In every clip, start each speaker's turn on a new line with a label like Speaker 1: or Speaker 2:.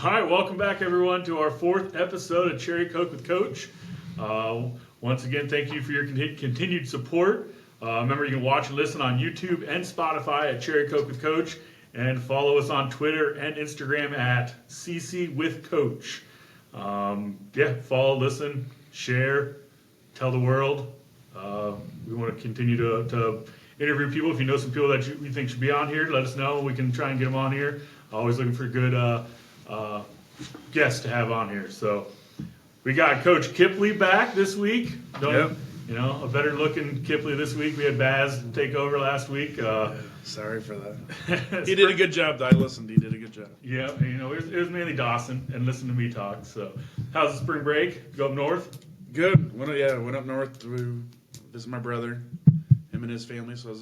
Speaker 1: All right, welcome back, everyone, to our fourth episode of Cherry Coke with Coach. Once again, thank you for your continued support. Remember, you can watch and listen on YouTube and Spotify at Cherry Coke with Coach, and follow us on Twitter and Instagram at CC with Coach. Follow, listen, share, tell the world. We want to continue to interview people. If you know some people that you think should be on here, let us know. We can try and get them on here. Always looking for good guests to have on here. So we got Coach Kippley back this week. A better looking Kippley this week. We had Baz take over last week.
Speaker 2: Sorry for that. He did a good job, though. I listened. He did a good job.
Speaker 1: Yeah, it was mainly Dawson and listen to me talk. So how's the spring break? Go up north?
Speaker 2: Good. Went up north to visit my brother, him and his family. So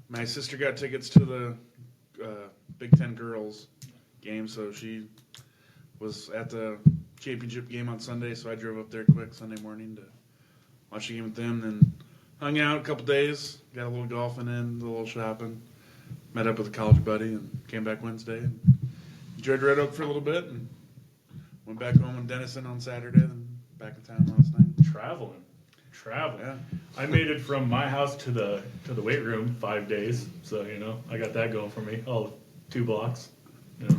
Speaker 2: my sister got tickets to the Big Ten girls game, so she was at the championship game on Sunday, so I drove up there quick Sunday morning to watch the game with them, then hung out a couple days, got a little golfing in, a little shopping, met up with a college buddy, and came back Wednesday, and enjoyed Red Oak for a little bit, and went back home in Denison on Saturday, then back in town last night.
Speaker 1: Traveling.
Speaker 2: Yeah.
Speaker 1: I made it from my house to the weight room 5 days, so I got that going for me. All 2 blocks.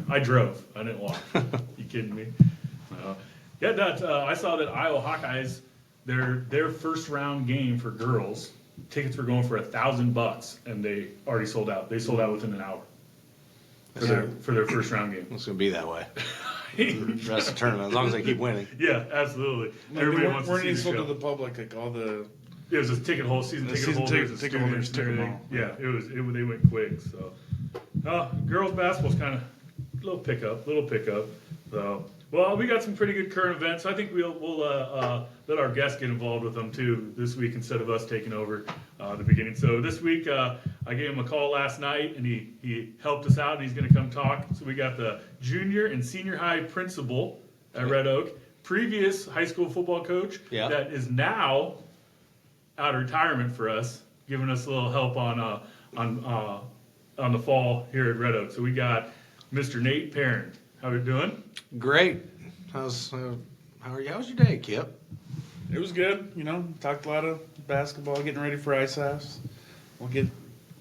Speaker 1: I drove. I didn't walk. You kidding me? I saw that Iowa Hawkeyes, their first round game for girls, tickets were going for $1,000, and they already sold out. They sold out within an hour for their first round game.
Speaker 3: It's going to be that way. The rest of the tournament, as long as they keep winning.
Speaker 1: Yeah, absolutely.
Speaker 2: Everybody wants to see the show. To the public, like all the.
Speaker 1: It was a ticket holders.
Speaker 2: Ticket holders took them all.
Speaker 1: Yeah, they went quick. So, girls basketball's kind of little pickup. So, well, we got some pretty good current events. I think we'll let our guests get involved with them too this week instead of us taking over the beginning. So this week, I gave him a call last night, and he helped us out, and he's going to come talk. So we got the junior and senior high principal at Red Oak, previous high school football coach that is now out of retirement for us, giving us a little help on the fall here at Red Oak. So we got Mr. Nate Perrien. How are you doing?
Speaker 3: Great. How are you? How's your day, Kip?
Speaker 2: It was good. Talked a lot of basketball, getting ready for ISAFs. We'll get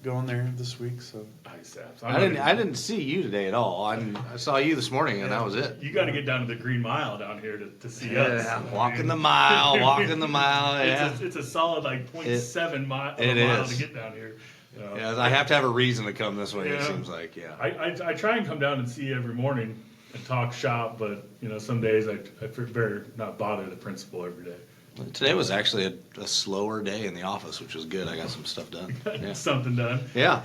Speaker 2: going there this week. So
Speaker 1: ISAFs.
Speaker 3: I didn't see you today at all. I saw you this morning, and that was it.
Speaker 1: You got to get down to the Green Mile down here to see us.
Speaker 3: Yeah, walking the mile. Yeah,
Speaker 1: it's a solid 0.7 mile to get down here.
Speaker 3: Yeah, I have to have a reason to come this way. It seems like. Yeah.
Speaker 1: I try and come down and see you every morning and talk shop, but some days I better not bother the principal every day.
Speaker 3: Today was actually a slower day in the office, which was good. I got some stuff done. Yeah.
Speaker 1: Something done.
Speaker 3: Yeah.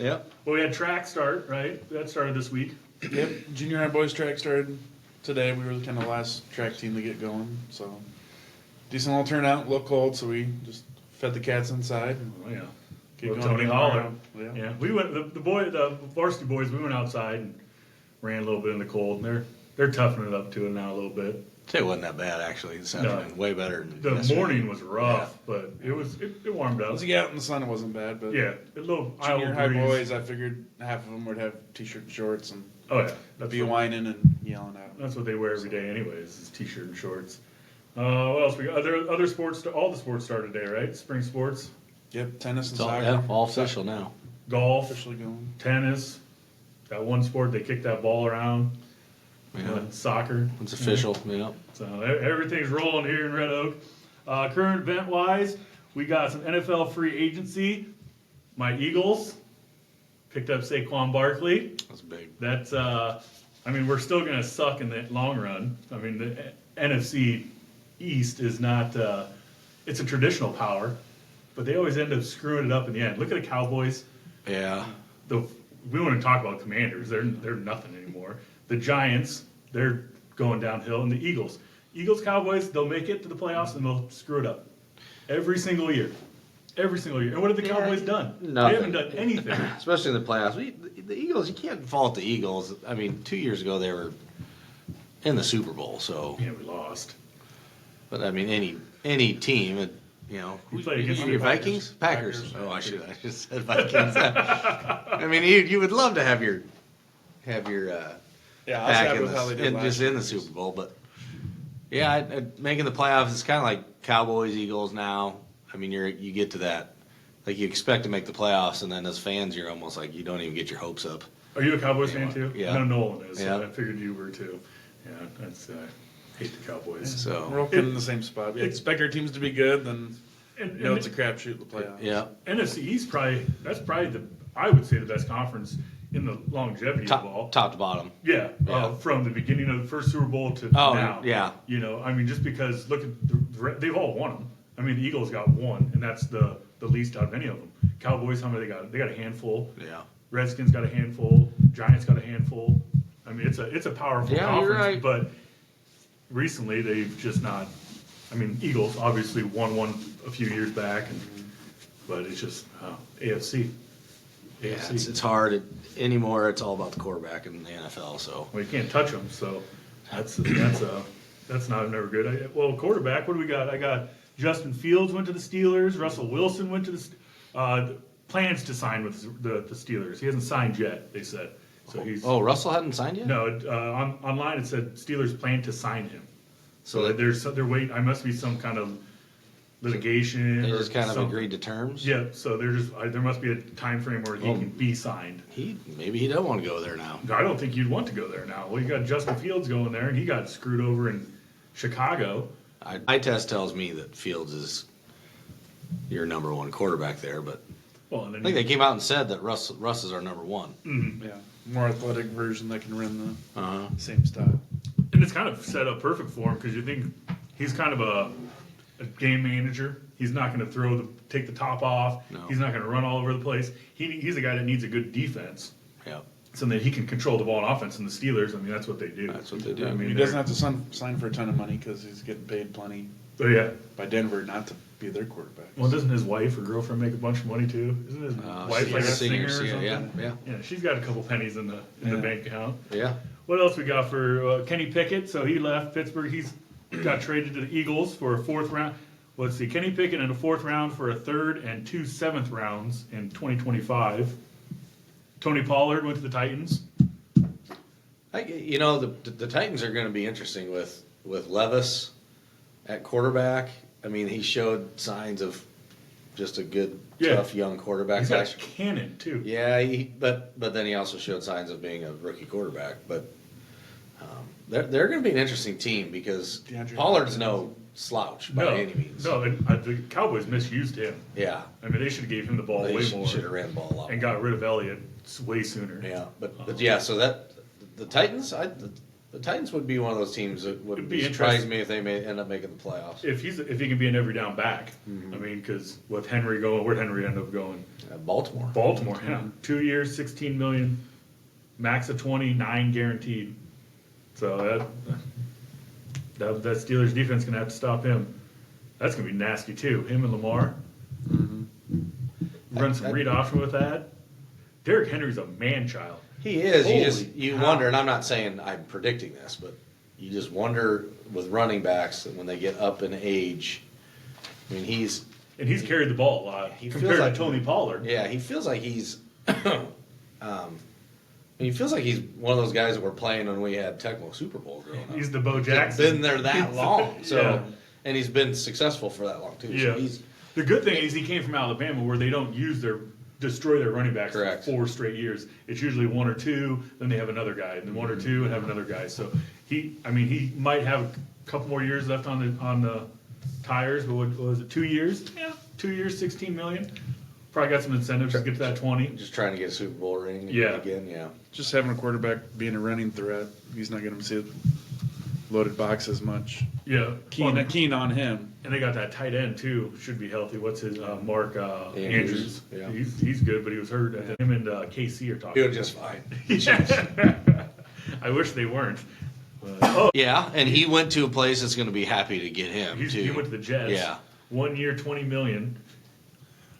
Speaker 1: Well, we had track start, right? That started this week.
Speaker 2: Yep. Junior high boys track started today. We were the kind of last track team to get going. So decent little turnout, a little cold, so we just fed the cats inside. And keep going.
Speaker 1: Tony Holler. Yeah. We went the varsity boys. We went outside and ran a little bit in the cold, and they're toughening it up to it now a little bit.
Speaker 3: It wasn't that bad, actually. This afternoon, way better.
Speaker 1: The morning was rough, but it warmed up.
Speaker 2: Once you get out in the sun, it wasn't bad. But
Speaker 1: a little
Speaker 2: junior high boys, I figured half of them would have t-shirt and shorts and be whining and yelling at them.
Speaker 1: That's what they wear every day, anyways, is t-shirt and shorts. What else we got? Other sports? All the sports started today, right? Spring sports.
Speaker 2: Yep, tennis and soccer.
Speaker 3: Yeah, all official now.
Speaker 1: Golf,
Speaker 2: officially going.
Speaker 1: Tennis. That one sport they kick that ball around. Soccer.
Speaker 3: It's official. Yeah.
Speaker 1: So everything's rolling here in Red Oak. Current event-wise, we got some NFL free agency. My Eagles picked up Saquon Barkley.
Speaker 3: That's big.
Speaker 1: That's, we're still going to suck in the long run. The NFC East is not, it's a traditional power, but they always end up screwing it up in the end. Look at the Cowboys.
Speaker 3: Yeah.
Speaker 1: We want to talk about Commanders. They're nothing anymore. The Giants, they're going downhill. And the Eagles, Cowboys, they'll make it to the playoffs and they'll screw it up. Every single year. And what have the Cowboys done?
Speaker 3: Nothing.
Speaker 1: They haven't done anything.
Speaker 3: Especially in the playoffs. The Eagles, you can't fault the Eagles. 2 years ago they were in the Super Bowl, so.
Speaker 1: Yeah, we lost.
Speaker 3: But, any team,
Speaker 1: we played against
Speaker 3: your Vikings? Packers. Oh, I should have said Vikings. You would love to have your
Speaker 2: Yeah, I was
Speaker 3: back
Speaker 2: happy
Speaker 3: in
Speaker 2: with how they did last
Speaker 3: just
Speaker 2: year.
Speaker 3: in the Super Bowl. But yeah, making the playoffs is kind of like Cowboys, Eagles now. I mean, you get to that, like you expect to make the playoffs, and then as fans, you're almost like you don't even get your hopes up.
Speaker 1: Are you a Cowboys fan too?
Speaker 3: Yeah.
Speaker 1: I know Nolan is.
Speaker 3: Yeah.
Speaker 1: So I figured you were too. Yeah, that's hate the Cowboys.
Speaker 3: So
Speaker 2: We're all in the same spot. We expect our teams to be good, then it's a crapshoot in the playoffs.
Speaker 3: yeah,
Speaker 1: NFC East that's probably I would say the best conference in the longevity of all.
Speaker 3: top to bottom.
Speaker 1: Yeah,
Speaker 3: Yeah.
Speaker 1: from the beginning of the first Super Bowl to
Speaker 3: Oh,
Speaker 1: now.
Speaker 3: yeah.
Speaker 1: You know, I mean, just because look at they've all won them. I mean, the Eagles got one, and that's the least out of any of them. Cowboys, how many they got? They got a handful.
Speaker 3: Yeah.
Speaker 1: Redskins got a handful. Giants got a handful. I mean, it's a powerful
Speaker 3: Yeah,
Speaker 1: conference,
Speaker 3: you're right.
Speaker 1: but recently they've just not. I mean, Eagles obviously won one a few years back, but it's just AFC.
Speaker 3: Yeah,
Speaker 1: AFC.
Speaker 3: it's hard anymore. It's all about the quarterback in the NFL. So
Speaker 1: Well, you can't touch them, so that's not never good. Well, quarterback. What do we got? I got Justin Fields went to the Steelers. Russell Wilson went to the plans to sign with the Steelers. He hasn't signed yet. They said so. He's
Speaker 3: Russell hadn't signed yet.
Speaker 1: no online. It said Steelers plan to sign him. So
Speaker 3: So
Speaker 1: they're waiting. I must be some kind of litigation.
Speaker 3: they
Speaker 1: or
Speaker 3: just kind of
Speaker 1: something.
Speaker 3: agreed to terms.
Speaker 1: Yeah. So there must be a time frame where he can be signed.
Speaker 3: Maybe he doesn't want to go there now.
Speaker 1: I don't think you'd want to go there now. Well, you got Justin Fields going there, and he got screwed over in Chicago.
Speaker 3: My test tells me that Fields is your number one quarterback there, but
Speaker 1: Well, and then
Speaker 3: I think they came out and said that Russ is our number one.
Speaker 2: Yeah, more athletic version that can run
Speaker 3: Uh-huh.
Speaker 2: the same style.
Speaker 1: and it's kind of set up perfect for him because you think he's kind of a game manager. He's not going to take the top off.
Speaker 3: No.
Speaker 1: He's not going to run all over the place. He's a guy that needs a good defense
Speaker 3: Yeah,
Speaker 1: so that he can control the ball on offense. And the Steelers, I mean, that's what they do.
Speaker 3: that's what they do.
Speaker 1: I mean,
Speaker 2: He doesn't have to sign for a ton of money because he's getting paid plenty
Speaker 1: But yeah.
Speaker 2: by Denver not to be their quarterback.
Speaker 1: Well, doesn't his wife or girlfriend make a bunch of money too? Isn't his wife
Speaker 3: she's
Speaker 1: like a
Speaker 3: a
Speaker 1: singer or
Speaker 3: singer,
Speaker 1: something?
Speaker 3: yeah.
Speaker 1: Yeah, she's got a couple pennies in the bank account.
Speaker 3: Yeah.
Speaker 1: What else we got for Kenny Pickett? So he left Pittsburgh. He's got traded to the Eagles for a fourth round. Let's see, Kenny Pickett in a fourth round for a third and 2 7th rounds in 2025. Tony Pollard went to the Titans.
Speaker 3: The Titans are going to be interesting with Levis at quarterback. I mean, he showed signs of just a good, tough young quarterback.
Speaker 1: He's got a cannon too.
Speaker 3: Yeah, but then he also showed signs of being a rookie quarterback. But they're going to be an interesting team because Pollard's no slouch by any means.
Speaker 1: No, and, the Cowboys misused him.
Speaker 3: Yeah,
Speaker 1: I mean, they should have gave him the ball
Speaker 3: they
Speaker 1: way more
Speaker 3: should have ran the ball a lot
Speaker 1: and
Speaker 3: more.
Speaker 1: got rid of Elliott way sooner.
Speaker 3: Yeah, but yeah, so that the Titans, the Titans would be one of those teams that would
Speaker 1: It'd be
Speaker 3: surprise
Speaker 1: interesting.
Speaker 3: me if they may end up making the playoffs.
Speaker 1: If he can be an every down back, I mean, because with Henry going, where'd Henry end up going?
Speaker 3: Baltimore.
Speaker 1: Baltimore, yeah. 2 years, $16 million, max of 29 guaranteed. So that Steelers defense gonna have to stop him. That's gonna be nasty too. Him and Lamar. Run some read option with that. Derrick Henry's a man child.
Speaker 3: He is.
Speaker 1: Holy
Speaker 3: You
Speaker 1: cow.
Speaker 3: wonder, and I'm not saying I'm predicting this, but you just wonder with running backs that when they get up in age. I mean, he's
Speaker 1: carried the ball a lot
Speaker 3: He
Speaker 1: compared
Speaker 3: feels like-
Speaker 1: to Tony Pollard.
Speaker 3: yeah, he feels like he's. He feels like he's one of those guys that were playing when we had Tecmo Super Bowl growing up.
Speaker 1: He's the Bo
Speaker 3: He's
Speaker 1: Jackson.
Speaker 3: been there that long, so
Speaker 1: Yeah.
Speaker 3: and he's been successful for that long too.
Speaker 1: Yeah.
Speaker 3: So he's
Speaker 1: The good thing is he came from Alabama where they don't destroy their running backs
Speaker 3: Correct.
Speaker 1: for 4 straight years. It's usually 1 or 2, then they have another guy, and then 1 or 2 and have another guy. So he might have a couple more years left on the tires, but what was it, 2 years? Yeah, 2 years, $16 million. Probably got some incentives to get to that 20.
Speaker 3: just trying to get a Super Bowl ring
Speaker 1: Yeah.
Speaker 3: again. Yeah.
Speaker 2: Just having a quarterback being a running threat, he's not going to see a loaded box as much.
Speaker 1: Yeah.
Speaker 2: Keen on him.
Speaker 1: And they got that tight end too. Should be healthy. What's his Mark Andrews?
Speaker 3: Yeah.
Speaker 1: He's good, but he was hurt. Him and KC are talking.
Speaker 3: Doing just fine.
Speaker 1: I wish they weren't. But,
Speaker 3: Yeah, and he went to a place that's going to be happy to get him too.
Speaker 1: he went to the Jets.
Speaker 3: Yeah.
Speaker 1: 1 year, $20 million.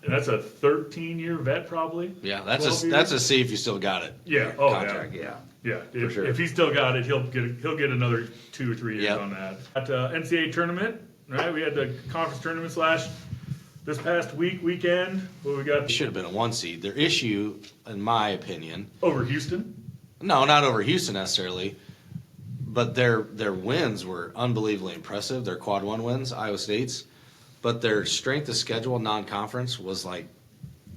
Speaker 1: And that's a 13-year vet, probably.
Speaker 3: Yeah,
Speaker 1: 12
Speaker 3: that's
Speaker 1: years?
Speaker 3: a see if you still got it.
Speaker 1: Yeah. Oh,
Speaker 3: Contract.
Speaker 1: yeah.
Speaker 3: Yeah.
Speaker 1: Yeah. If,
Speaker 3: sure.
Speaker 1: if he's still got it, he'll get another 2 or 3 years
Speaker 3: Yep.
Speaker 1: on that. At NCAA tournament, right? We had the conference tournament this past weekend. What we got
Speaker 3: It should have been a 1 seed. Their issue, in my opinion,
Speaker 1: over Houston.
Speaker 3: No, not over Houston necessarily, but their wins were unbelievably impressive. Their quad one wins, Iowa State's, but their strength of schedule non-conference was like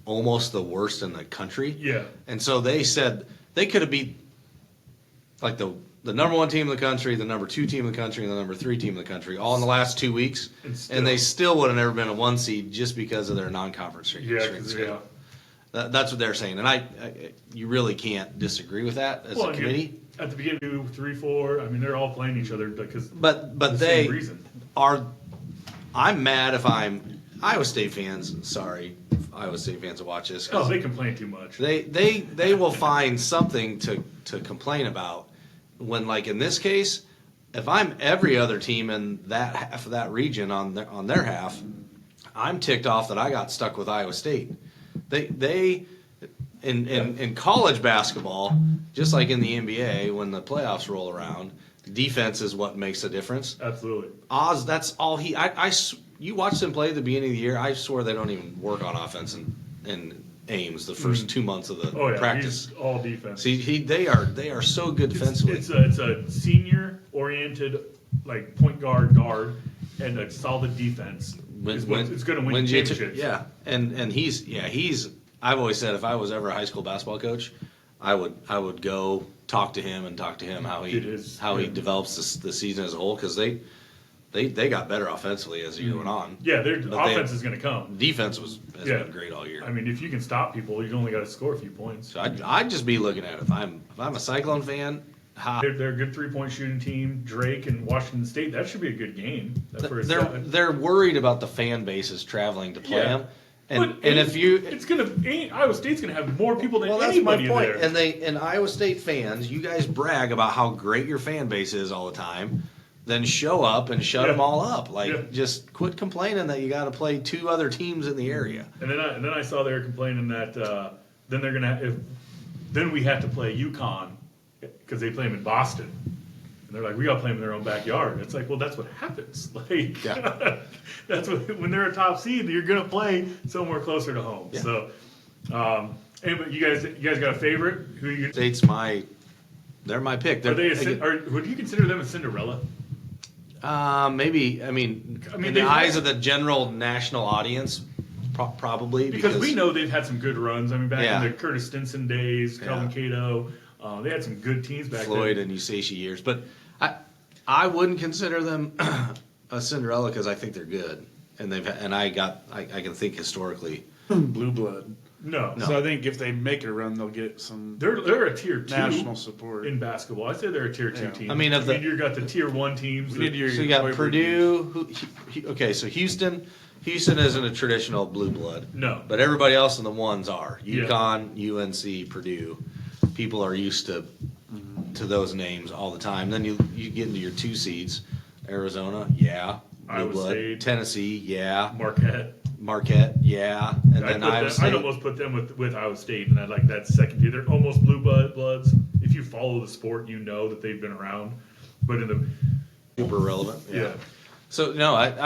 Speaker 3: almost the worst in the country.
Speaker 1: Yeah.
Speaker 3: And so they said they could have beat like the number 1 team in the country, the number 2 team in the country, and the number 3 team in the country, all in the last 2 weeks, and they still would have never been a 1 seed just because of their non-conference strength schedule. That's what they're saying, and I you really can't disagree with that as a committee.
Speaker 1: At the beginning, 2, 3, 4. I mean, they're all playing each other because.
Speaker 3: But
Speaker 1: the
Speaker 3: they
Speaker 1: same reason.
Speaker 3: are. I'm mad if I'm Iowa State fans. Sorry, Iowa State fans that watch this.
Speaker 1: Oh, they complain too much.
Speaker 3: They will find something to complain about when, like in this case, if I'm every other team in that half of that region on their half, I'm ticked off that I got stuck with Iowa State. They in college basketball, just like in the NBA, when the playoffs roll around, defense is what makes a difference.
Speaker 1: Absolutely.
Speaker 3: Oz, that's all he. You watch them play at the beginning of the year. I swear they don't even work on offense and Ames the first 2 months of the practice.
Speaker 1: He's all defense.
Speaker 3: See, they are so good defensively.
Speaker 1: It's a senior oriented like point guard and a solid defense. It's going to win championships.
Speaker 3: Yeah, and he's. I've always said if I was ever a high school basketball coach, I would go talk to him how he develops the season as a whole, because they got better offensively as the year went on.
Speaker 1: Yeah, their offense is going to come.
Speaker 3: Defense has been great all year.
Speaker 1: I mean, if you can stop people, you only got to score a few points.
Speaker 3: So I'd just be looking at it. If I'm a Cyclone fan.
Speaker 1: They're a good 3-point shooting team. Drake and Washington State, that should be a good game.
Speaker 3: They're worried about the fan bases traveling to play them. And
Speaker 1: Iowa State's gonna have more people than
Speaker 3: that's
Speaker 1: anybody
Speaker 3: my point.
Speaker 1: there.
Speaker 3: And Iowa State fans, you guys brag about how great your fan base is all the time. Then show up and shut them all up. Just quit complaining that you got to play 2 other teams in the area.
Speaker 1: And then I saw they were complaining that then they're gonna then we have to play UConn because they play them in Boston. And they're like, we got to play them in their own backyard. It's like, well, that's what happens. That's when they're a top seed, you're going to play somewhere closer to home. Yeah. So, anyway, you guys got a favorite? Who you?
Speaker 3: They're my pick.
Speaker 1: Would you consider them a Cinderella?
Speaker 3: Maybe. I mean in the eyes of the general national audience, probably
Speaker 1: because we know they've had some good runs. I mean, back in the Curtis Stinson days, Kelvin Cato. They had some good teams back then.
Speaker 3: Floyd and Usashi years. But I wouldn't consider them a Cinderella because I think they're good. And I can think historically.
Speaker 2: Blue blood.
Speaker 1: No.
Speaker 2: So I think if they make a run, they'll get some.
Speaker 1: They're a tier 2
Speaker 2: national support
Speaker 1: in basketball. I'd say they're a tier 2 team.
Speaker 3: I mean,
Speaker 1: you got the tier 1 teams.
Speaker 3: So you got Purdue. So Houston isn't a traditional blue blood.
Speaker 1: No.
Speaker 3: But everybody else in the ones are. UConn, UNC, Purdue. People are used to those names all the time. Then you get into your 2 seeds. Arizona, blue blood.
Speaker 1: State.
Speaker 3: Tennessee, Marquette, and then Iowa State.
Speaker 1: I'd almost put them with Iowa State, and I like that second tier. They're almost blue bloods. If you follow the sport, you know that they've been around. But in the
Speaker 3: super relevant.
Speaker 1: Yeah.
Speaker 3: So no, if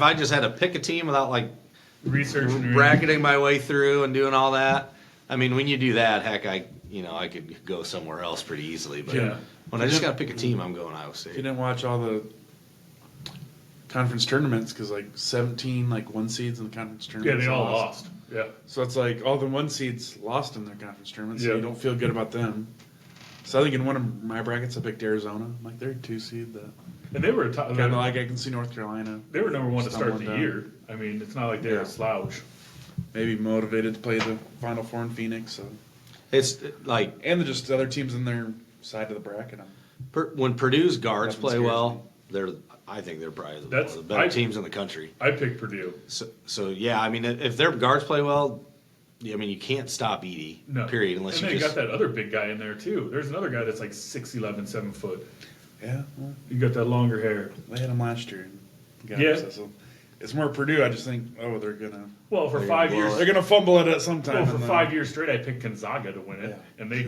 Speaker 3: I just had to pick a team without like
Speaker 1: researching,
Speaker 3: bracketing my way through and doing all that, I mean, when you do that, heck, I could go somewhere else pretty easily. But when I just got to pick a team, I'm going Iowa State.
Speaker 2: You didn't watch all the conference tournaments because 17 1 seeds in the conference tournament.
Speaker 1: Yeah, they all lost. Yeah.
Speaker 2: So it's like all the 1 seeds lost in their conference tournaments, so you don't feel good about them. So I think in one of my brackets I picked Arizona. I'm like, they're a 2 seed.
Speaker 1: And they were kind
Speaker 2: of like I can see North Carolina.
Speaker 1: They were number 1 to start the year. I mean, it's not like they're a slouch.
Speaker 2: Maybe motivated to play the Final Four in Phoenix. So
Speaker 3: it's like
Speaker 2: and just the other teams in their side of the bracket.
Speaker 3: When Purdue's guards play well, I think they're probably one of the better teams in the country.
Speaker 1: I picked Purdue.
Speaker 3: So yeah, I mean, if their guards play well, I mean, you can't stop Edey. No. Period. Unless
Speaker 1: and you got that other big guy in there too. There's another guy that's like 6'11", 7 foot.
Speaker 2: Yeah. Well,
Speaker 1: you got that longer hair.
Speaker 2: They had him last year. So it's more Purdue. I just think, they're gonna.
Speaker 1: Well, for 5 years,
Speaker 2: they're gonna fumble it at some time.
Speaker 1: Well, for 5 years straight, I picked Gonzaga to win it, and they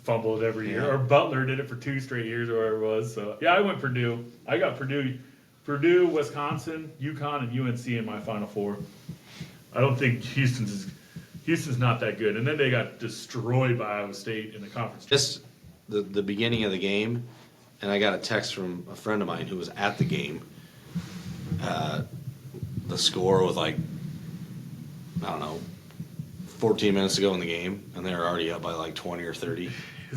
Speaker 1: fumbled every year. Or Butler did it for 2 straight years, or whatever it was. So I went Purdue. I got Purdue, Wisconsin, UConn, and UNC in my Final Four. I don't think Houston's Houston's not that good. And then they got destroyed by Iowa State in the conference.
Speaker 3: Just the beginning of the game, and I got a text from a friend of mine who was at the game. The score was like, I don't know, 14 minutes to go in the game, and they were already up by like 20 or 30.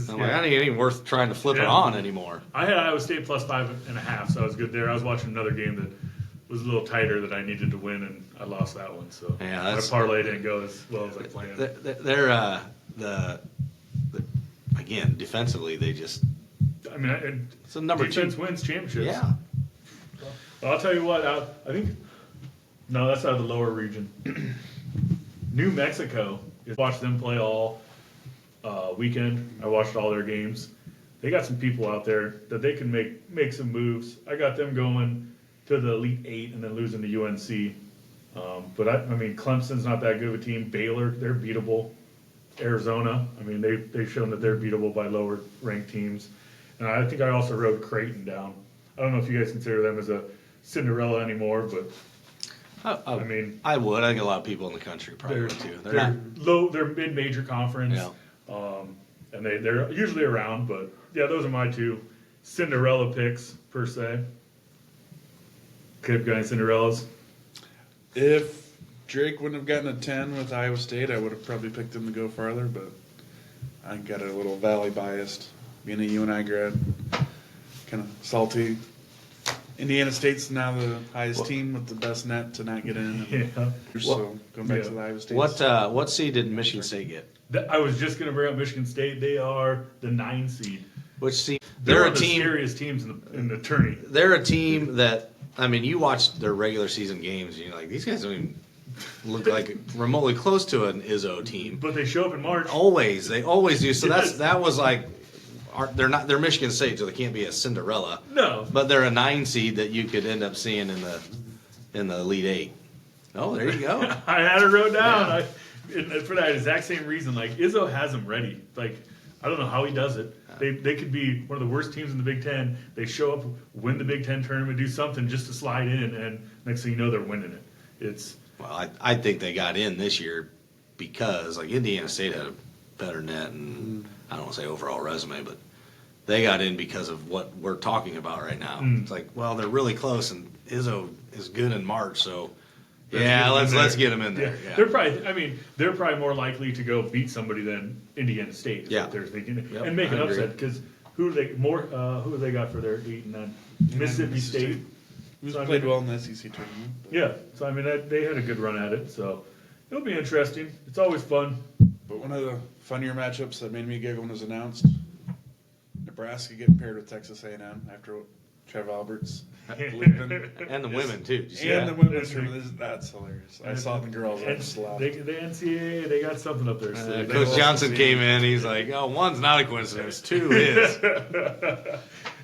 Speaker 3: I'm like, it ain't even worth trying to flip it on anymore.
Speaker 1: I had Iowa State plus 5.5, so I was good there. I was watching another game that was a little tighter that I needed to win, and I lost that one. So
Speaker 3: Yeah,
Speaker 1: my
Speaker 3: that's-
Speaker 1: parlay didn't go as well as I planned.
Speaker 3: They're again, defensively, they just,
Speaker 1: I mean,
Speaker 3: it's a number
Speaker 1: defense
Speaker 3: 2.
Speaker 1: wins championships.
Speaker 3: Yeah.
Speaker 1: Well, I'll tell you what. I think no, that's out of the lower region. New Mexico. I watched them play all weekend. I watched all their games. They got some people out there that they can make some moves. I got them going to the Elite Eight and then losing to UNC. But I mean, Clemson's not that good of a team. Baylor, they're beatable. Arizona, I mean, they've shown that they're beatable by lower ranked teams. And I think I also wrote Creighton down. I don't know if you guys consider them as a Cinderella anymore, but I mean,
Speaker 3: I would. I think a lot of people in the country probably would too.
Speaker 1: they're low. They're mid-major conference,
Speaker 3: Yeah.
Speaker 1: and they're usually around. But yeah, those are my two Cinderella picks per se. Kip, got any Cinderellas?
Speaker 2: If Drake wouldn't have gotten a 10 with Iowa State, I would have probably picked him to go farther, but I got a little Valley biased. Being a UNI grad, kind of salty. Indiana State's now the highest team with the best net to not get in.
Speaker 1: Yeah.
Speaker 2: So going back to the Iowa State.
Speaker 3: What seed did Michigan State get?
Speaker 1: I was just going to bring up Michigan State. They are the 9 seed.
Speaker 3: Which seed?
Speaker 1: They're
Speaker 3: They're
Speaker 1: one
Speaker 3: a
Speaker 1: of the
Speaker 3: team.
Speaker 1: scariest teams in the tourney.
Speaker 3: They're a team that, I mean, you watch their regular season games, and you're like, these guys don't even look like remotely close to an Izzo team.
Speaker 1: But they show up in March.
Speaker 3: They always do. So
Speaker 1: Yes.
Speaker 3: that was like, they're Michigan State, so they can't be a Cinderella.
Speaker 1: No.
Speaker 3: But they're a 9 seed that you could end up seeing in the Elite 8. Oh, there you go.
Speaker 1: I had it wrote down. For that exact same reason, like Izzo has them ready. Like I don't know how he does it. They could be one of the worst teams in the Big Ten. They show up, win the Big Ten tournament, do something just to slide in, and next thing you know, they're winning it. It's
Speaker 3: Well, I think they got in this year because like Indiana State had a better net and I don't want to say overall resume, but they got in because of what we're talking about right now. It's like, well, they're really close, and Izzo is good in March, so let's get them in there. Yeah.
Speaker 1: They're probably more likely to go beat somebody than Indiana State. Is
Speaker 3: Yeah.
Speaker 1: what they're thinking,
Speaker 3: Yep,
Speaker 1: and make an
Speaker 3: I agree.
Speaker 1: upset because who have they got for their 8 and 9? Mississippi State.
Speaker 2: Who's
Speaker 1: So, I
Speaker 2: played
Speaker 1: mean,
Speaker 2: well in the SEC tournament. But,
Speaker 1: Yeah, so I mean they had a good run at it, so it'll be interesting. It's always fun.
Speaker 2: but one of the funnier matchups that made me giggle when it was announced, Nebraska getting paired with Texas A&M after Trev Alberts leaving.
Speaker 3: And the women, too. Did you see
Speaker 2: And
Speaker 3: that?
Speaker 2: the women's tournament, that's hilarious. I saw it in the girls. I
Speaker 1: And
Speaker 2: just laughed.
Speaker 1: the NCAA, they got something up there. So
Speaker 3: Coach Johnson came in. He's like, "Oh, one's not a coincidence. 2 is."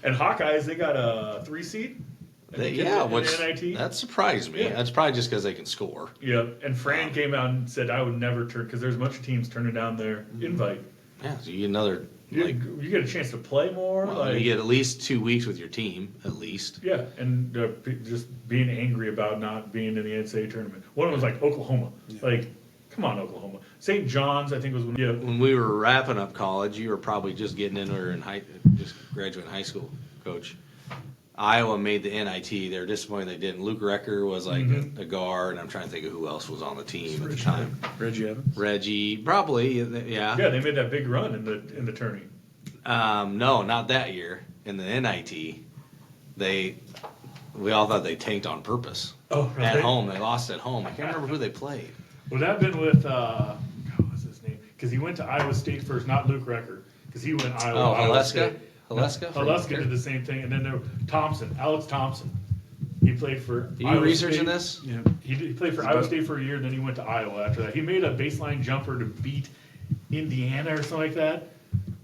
Speaker 1: And Hawkeyes, they got a 3 seed.
Speaker 3: Which
Speaker 1: NIT.
Speaker 3: that surprised me.
Speaker 1: Yeah.
Speaker 3: That's probably just because they can score.
Speaker 1: Yeah, and Fran came out and said, "I would never turn," because there's a bunch of teams turning down their invite.
Speaker 3: Yeah, so you get another
Speaker 1: You get a chance to play more.
Speaker 3: you get at least 2 weeks with your team, at least.
Speaker 1: Yeah, and just being angry about not being in the NCAA tournament. One of them was like Oklahoma. Like, come on, Oklahoma. St. John's, I think, was one. Yeah.
Speaker 3: When we were wrapping up college, you were probably just getting in or just graduating high school, Coach. Iowa made the NIT. They were disappointed they didn't. Luke Recker was like a guard, and I'm trying to think of who else was on the team at the time.
Speaker 2: Reggie Evans.
Speaker 3: Reggie, probably, yeah.
Speaker 1: Yeah, they made that big run in the tourney.
Speaker 3: No, not that year. In the NIT, we all thought they tanked on purpose.
Speaker 1: Oh, really?
Speaker 3: At home, they lost at home. I can't remember who they played.
Speaker 1: Would that have been with what's his name? Because he went to Iowa State first, not Luke Recker, because he went Iowa.
Speaker 3: Oh,
Speaker 1: Iowa
Speaker 3: Haleska?
Speaker 1: State.
Speaker 3: Haleska?
Speaker 1: Haleska did the same thing, and then there Alex Thompson. He played for.
Speaker 3: Are you
Speaker 1: Iowa
Speaker 3: researching
Speaker 1: State.
Speaker 3: this?
Speaker 2: Yeah.
Speaker 1: He played for Iowa State for a year, and then he went to Iowa after that. He made a baseline jumper to beat Indiana or something like that.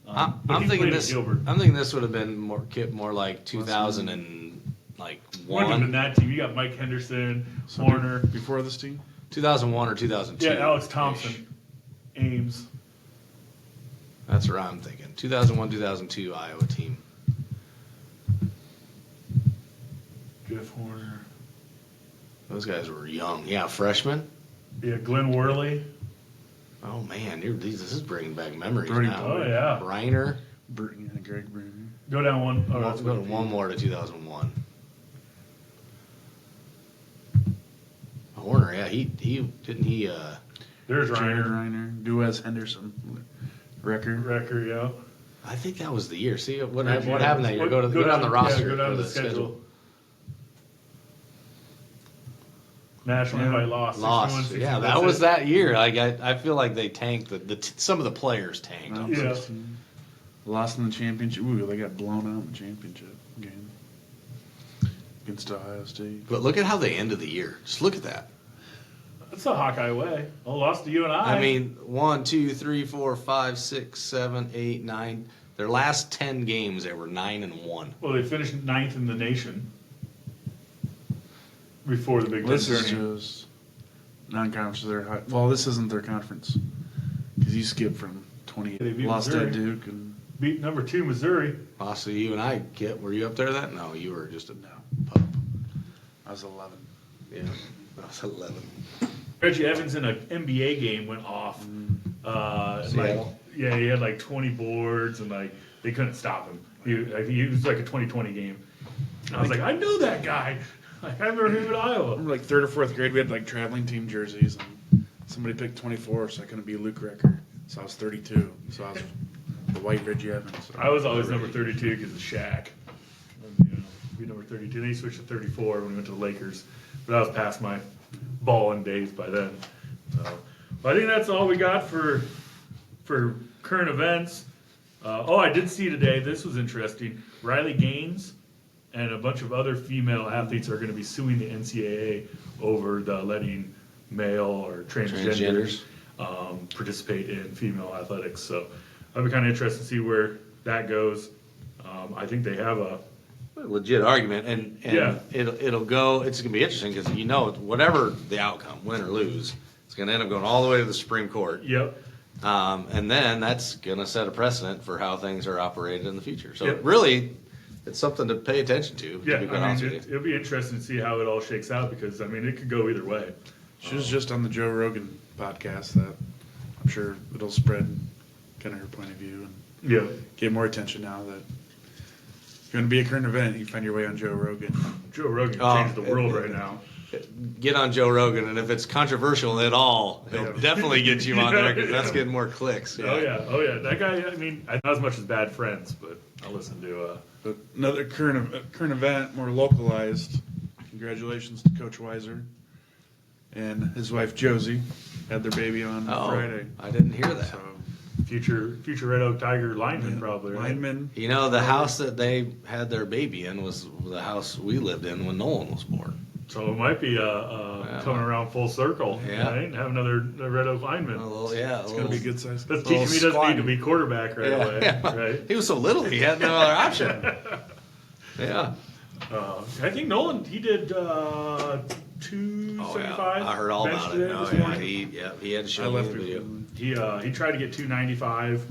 Speaker 1: But
Speaker 3: I'm
Speaker 1: he
Speaker 3: thinking
Speaker 1: played at
Speaker 3: this.
Speaker 1: Gilbert.
Speaker 3: I'm thinking this would have been more like 2000 and like
Speaker 1: Wouldn't have been
Speaker 3: one,
Speaker 1: that team. You got Mike Henderson, Horner.
Speaker 2: Before this team?
Speaker 3: 2001 or 2002.
Speaker 1: Yeah, Alex Thompson, Ames.
Speaker 3: That's what I'm thinking. 2001, 2002 Iowa team.
Speaker 1: Jeff Horner.
Speaker 3: Those guys were young. Yeah, freshmen.
Speaker 1: Yeah, Glenn Worley.
Speaker 3: Oh man, this is bringing back memories
Speaker 2: Brody
Speaker 3: now.
Speaker 1: Oh, yeah.
Speaker 3: Reiner.
Speaker 2: Greg Briner.
Speaker 1: Go down one. Oh,
Speaker 3: Let's
Speaker 1: that's
Speaker 3: go to
Speaker 1: what-
Speaker 3: one more to 2001. Horner, yeah, he didn't he.
Speaker 1: There's
Speaker 2: Jared
Speaker 1: Reiner.
Speaker 2: Reiner. Duez Henderson. Record.
Speaker 1: Record, yeah.
Speaker 3: I think that was the year. See what
Speaker 1: Reggie
Speaker 3: happened that
Speaker 1: Evans.
Speaker 3: year? Go down the roster.
Speaker 1: Yeah, go down
Speaker 3: or
Speaker 1: the schedule. National invite loss.
Speaker 3: Lost.
Speaker 1: 61,
Speaker 3: Yeah,
Speaker 1: that's
Speaker 3: that was
Speaker 1: it.
Speaker 3: that year. Like I feel like they tanked some of the players tanked.
Speaker 2: Round
Speaker 1: Yeah.
Speaker 2: 16. Lost in the championship. Ooh, they got blown out in the championship game against Ohio State.
Speaker 3: But look at how they ended the year. Just look at that.
Speaker 1: That's the Hawkeye way. Well, lost to you and I.
Speaker 3: I mean, 1, 2, 3, 4, 5, 6, 7, 8, 9. Their last 10 games, they were 9-1.
Speaker 1: Well, they finished ninth in the nation before the Big Ten
Speaker 2: This is
Speaker 1: tourney.
Speaker 2: just non-conference. Well, this isn't their conference because you skipped from 20.
Speaker 1: They beat
Speaker 2: Lost
Speaker 1: Missouri.
Speaker 2: at Duke and
Speaker 1: Beat number 2 Missouri.
Speaker 3: Lost to you and I. Kit, were you up there that? No, you were just a
Speaker 2: no.
Speaker 3: pup.
Speaker 2: I was 11.
Speaker 3: Yeah, I was 11.
Speaker 1: Reggie Evans in an NBA game went off.
Speaker 3: Seattle?
Speaker 1: He had like 20 boards and like they couldn't stop him. He was like a 2020 game. And I was like, I know that guy. Like, I remember him in
Speaker 2: I
Speaker 1: Iowa.
Speaker 2: remember like 3rd or 4th grade, we had like traveling team jerseys, and somebody picked 24, so I couldn't be Luke Recker. So I was 32. So I was the white Reggie Evans.
Speaker 1: I was always number 32 because of Shaq. And, be number 32. Then he switched to 34 when he went to the Lakers. But I was past my balling days by then. So, but I think that's all we got for current events. I did see today, this was interesting. Riley Gaines and a bunch of other female athletes are going to be suing the NCAA over the letting male or transgenders participate in female athletics. So I'll be kind of interested to see where that goes. I think they have a
Speaker 3: Legit argument, and
Speaker 1: Yeah.
Speaker 3: it'll go. It's gonna be interesting because whatever the outcome, win or lose, it's gonna end up going all the way to the Supreme Court.
Speaker 1: yep.
Speaker 3: And then that's going to set a precedent for how things are operated in the future. So
Speaker 1: Yep.
Speaker 3: really, it's something to pay attention to.
Speaker 1: Yeah,
Speaker 3: be quite
Speaker 1: I
Speaker 3: honest
Speaker 1: mean,
Speaker 3: with you.
Speaker 1: it'll be interesting to see how it all shakes out because, I mean, it could go either way.
Speaker 2: She was just on the Joe Rogan podcast that I'm sure it'll spread kind of her point of view and
Speaker 1: Yeah.
Speaker 2: get more attention now that if you want to be a current event, you find your way on Joe Rogan.
Speaker 1: Joe Rogan
Speaker 3: Oh,
Speaker 1: changed the world right now.
Speaker 3: Get on Joe Rogan, and if it's controversial at all, he'll
Speaker 1: Yeah.
Speaker 3: definitely get you on there because
Speaker 1: Yeah.
Speaker 3: that's getting more clicks.
Speaker 1: Oh, yeah. That guy, I mean, not as much as Bad Friends, but I'll listen to,
Speaker 2: But another current event, more localized. Congratulations to Coach Weiser and his wife Josie. Had their baby on
Speaker 3: Oh,
Speaker 2: Friday.
Speaker 3: I didn't hear that.
Speaker 2: So
Speaker 1: future Red Oak Tiger lineman, probably, right?
Speaker 2: lineman.
Speaker 3: You know, the house that they had their baby in was the house we lived in when Nolan was born.
Speaker 1: So it might be coming around full circle,
Speaker 3: Yeah.
Speaker 1: right? Have another Red Oak lineman.
Speaker 2: It's going to be a good size.
Speaker 1: That's teaching me he doesn't need to be quarterback right away,
Speaker 3: yeah.
Speaker 1: right?
Speaker 3: He was so little, he had no other option. Yeah.
Speaker 1: I think Nolan, he did 275.
Speaker 3: Oh, yeah. I heard all
Speaker 1: bench
Speaker 3: about
Speaker 1: today,
Speaker 3: it. Oh,
Speaker 1: this
Speaker 3: yeah.
Speaker 1: morning.
Speaker 3: He had to
Speaker 2: I
Speaker 3: show me
Speaker 2: left
Speaker 3: the video.
Speaker 2: it.
Speaker 1: He tried to get 295,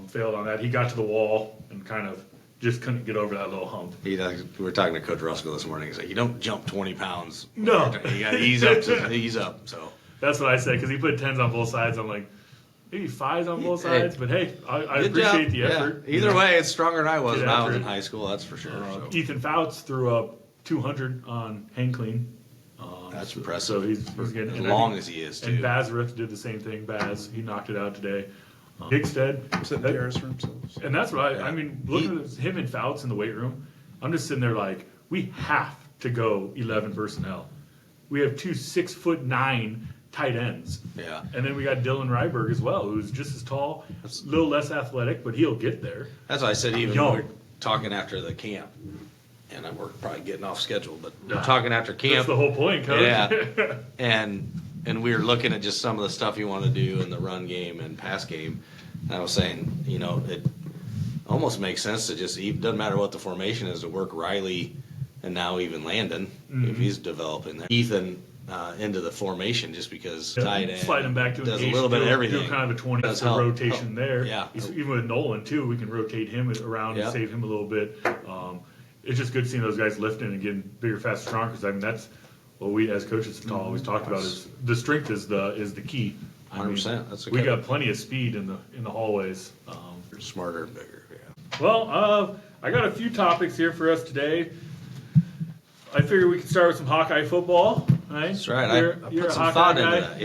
Speaker 1: failed on that. He got to the wall and kind of just couldn't get over that little hump.
Speaker 3: We were talking to Coach Ruskell this morning. He's like, you don't jump 20 pounds.
Speaker 1: No.
Speaker 3: You got to ease up. Ease up. So
Speaker 1: That's what I said because he put 10s on both sides. I'm like, maybe 5s on both
Speaker 3: Hey,
Speaker 1: sides, but hey, I
Speaker 3: good
Speaker 1: appreciate
Speaker 3: job.
Speaker 1: the
Speaker 3: Yeah.
Speaker 1: effort.
Speaker 3: Either way, it's stronger than I was
Speaker 1: Get
Speaker 3: when I
Speaker 1: after
Speaker 3: was in
Speaker 1: it.
Speaker 3: high school. That's for sure. So.
Speaker 1: Ethan Fouts threw up 200 on hang clean.
Speaker 3: That's
Speaker 1: So
Speaker 3: impressive.
Speaker 1: he's getting
Speaker 3: as
Speaker 1: and I
Speaker 3: long
Speaker 1: think-
Speaker 3: as he is,
Speaker 1: And
Speaker 3: too.
Speaker 1: Bazareth did the same thing. He knocked it out today. Higstead,
Speaker 2: Setting PRs for himself.
Speaker 1: and that's what
Speaker 3: Yeah.
Speaker 1: I mean. Looking at him and Fouts in the weight room, I'm just sitting there like, we have to go 11 personnel. We have 2 6'9" tight ends,
Speaker 3: Yeah.
Speaker 1: and then we got Dylan Ryberg as well, who's just as tall, a little less athletic, but he'll get there.
Speaker 3: That's why I said even
Speaker 1: Yo.
Speaker 3: when we were talking after the camp, and we're probably getting off schedule, but we're talking after camp.
Speaker 1: That's the whole point, Coach.
Speaker 3: Yeah. And we were looking at just some of the stuff you want to do in the run game and pass game. And I was saying, it almost makes sense to just, it doesn't matter what the formation is, to work Riley and now even Landon, if he's developing there. Ethan into the formation just because tight end
Speaker 1: Slide him back to
Speaker 3: does
Speaker 1: an
Speaker 3: a little bit of
Speaker 1: do
Speaker 3: everything.
Speaker 1: kind of a 20
Speaker 3: Does help.
Speaker 1: rotation there.
Speaker 3: Yeah.
Speaker 1: Even with Nolan too, we can rotate him around
Speaker 3: Yeah.
Speaker 1: and save him a little bit. It's just good seeing those guys lifting and getting bigger, faster, stronger. Because I mean, that's what we as coaches have always talked about is the strength is the key.
Speaker 3: 100%. That's
Speaker 1: We got plenty of speed in the hallways.
Speaker 3: smarter and bigger. Yeah.
Speaker 1: Well, I got a few topics here for us today. I figured we could start with some Hawkeye football. Right?
Speaker 3: That's right. I
Speaker 1: You're
Speaker 3: put
Speaker 1: a
Speaker 3: some
Speaker 1: Hawkeye
Speaker 3: thought
Speaker 1: guy.
Speaker 3: into that.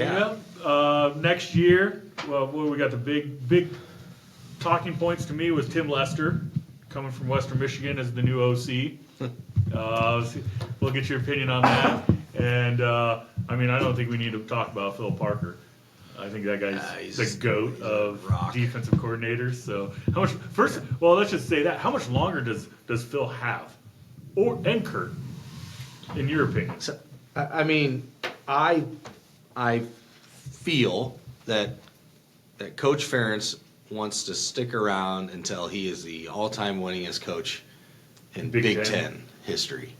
Speaker 3: Yeah.
Speaker 1: Next year, well, we got the big talking points to me was Tim Lester coming from Western Michigan as the new OC. We'll get your opinion on that. And I don't think we need to talk about Phil Parker. I think that guy's the GOAT of defensive coordinators. So how much? Let's just say that. How much longer does Phil have, and Kurt, in your opinion?
Speaker 3: So, I feel that Coach Ferentz wants to stick around until he is the all-time winningest coach in Big Ten history.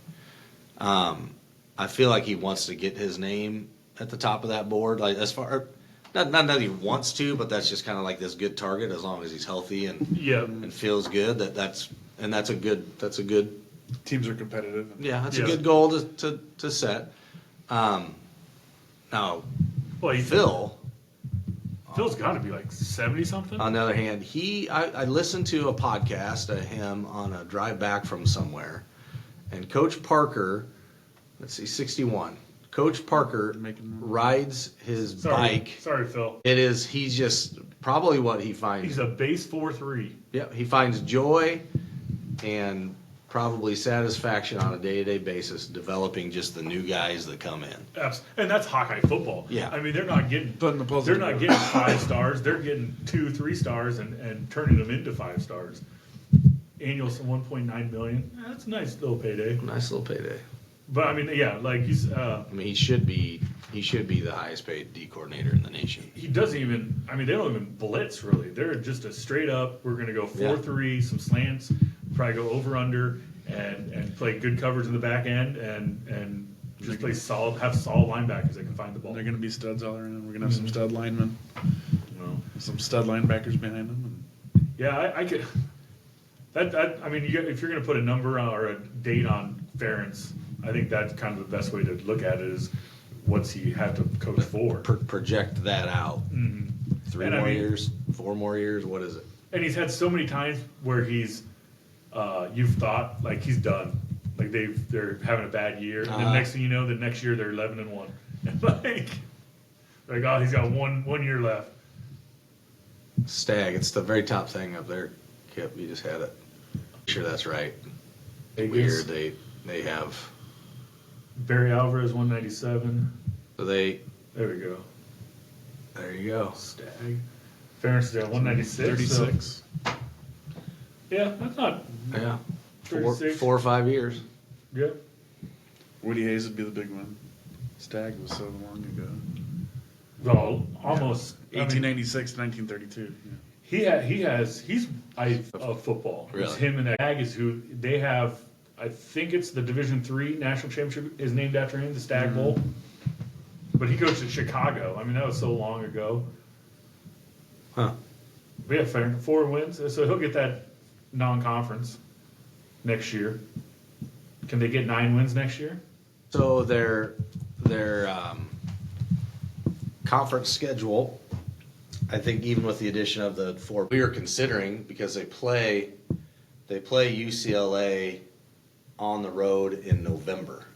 Speaker 3: I feel like he wants to get his name at the top of that board. Like not that he wants to, but that's just kind of like this good target as long as he's healthy and feels good. That's a good.
Speaker 2: Teams are competitive.
Speaker 3: Yeah, that's a good goal to set. Now,
Speaker 1: Phil's got to be like 70 something.
Speaker 3: On the other hand, I listened to a podcast of him on a drive back from somewhere, and Coach Parker, 61. Coach Parker rides his bike.
Speaker 1: Sorry, Phil.
Speaker 3: He's just probably what he finds.
Speaker 1: He's a base 4.3.
Speaker 3: Yeah, he finds joy and probably satisfaction on a day-to-day basis developing just the new guys that come in.
Speaker 1: And that's Hawkeye football.
Speaker 3: Yeah.
Speaker 1: They're not getting 5 stars. They're getting 2-3 stars and turning them into 5 stars. Annual $1.9 million. That's a nice little payday. But
Speaker 3: he should be the highest paid D coordinator in the nation.
Speaker 1: He doesn't even. They don't even blitz really. They're just a straight up. We're going to go 4-3, some slants, probably go over under, and play good coverage in the back end, and just play solid. Have solid linebackers that can find the ball.
Speaker 2: They're going to be studs all around. We're going to have some stud linemen, some stud linebackers behind them.
Speaker 1: Yeah, I could. If you're going to put a number or a date on Ferentz, I think that's kind of the best way to look at it is what's he have to coach for.
Speaker 3: Project that out.
Speaker 1: Mm-hmm.
Speaker 3: 3 more years, 4 more years, what is it?
Speaker 1: And he's had so many times where he's, you've thought like he's done, like they're having a bad year, and the next thing you know, the next year they're 11-1, and he's got one year left.
Speaker 3: Stag, it's the very top thing up there. Kip, you just had it. Sure, that's right.
Speaker 1: Vegas.
Speaker 3: Weird. They have.
Speaker 1: Barry Alvarez 197.
Speaker 3: So
Speaker 1: there we go.
Speaker 3: There you go.
Speaker 1: Stag. Ferentz is at 196.
Speaker 2: 36.
Speaker 1: So, yeah, that's not.
Speaker 3: Yeah.
Speaker 1: 36.
Speaker 3: 4 or 5 years.
Speaker 1: Yeah.
Speaker 2: Woody Hayes would be the big one. Stag was so long ago.
Speaker 1: Well, almost
Speaker 2: 1896 to 1932.
Speaker 1: Yeah. He's of football.
Speaker 3: Really?
Speaker 1: It's him and that Stag is who they have. I think it's the Division III national championship is named after him, the Stag Bowl. But he coached at Chicago. That was so long ago.
Speaker 3: Huh.
Speaker 1: But yeah, 4 wins. So he'll get that non-conference next year. Can they get 9 wins next year?
Speaker 3: So their conference schedule, I think even with the addition of the 4 we are considering, because they play UCLA on the road in November.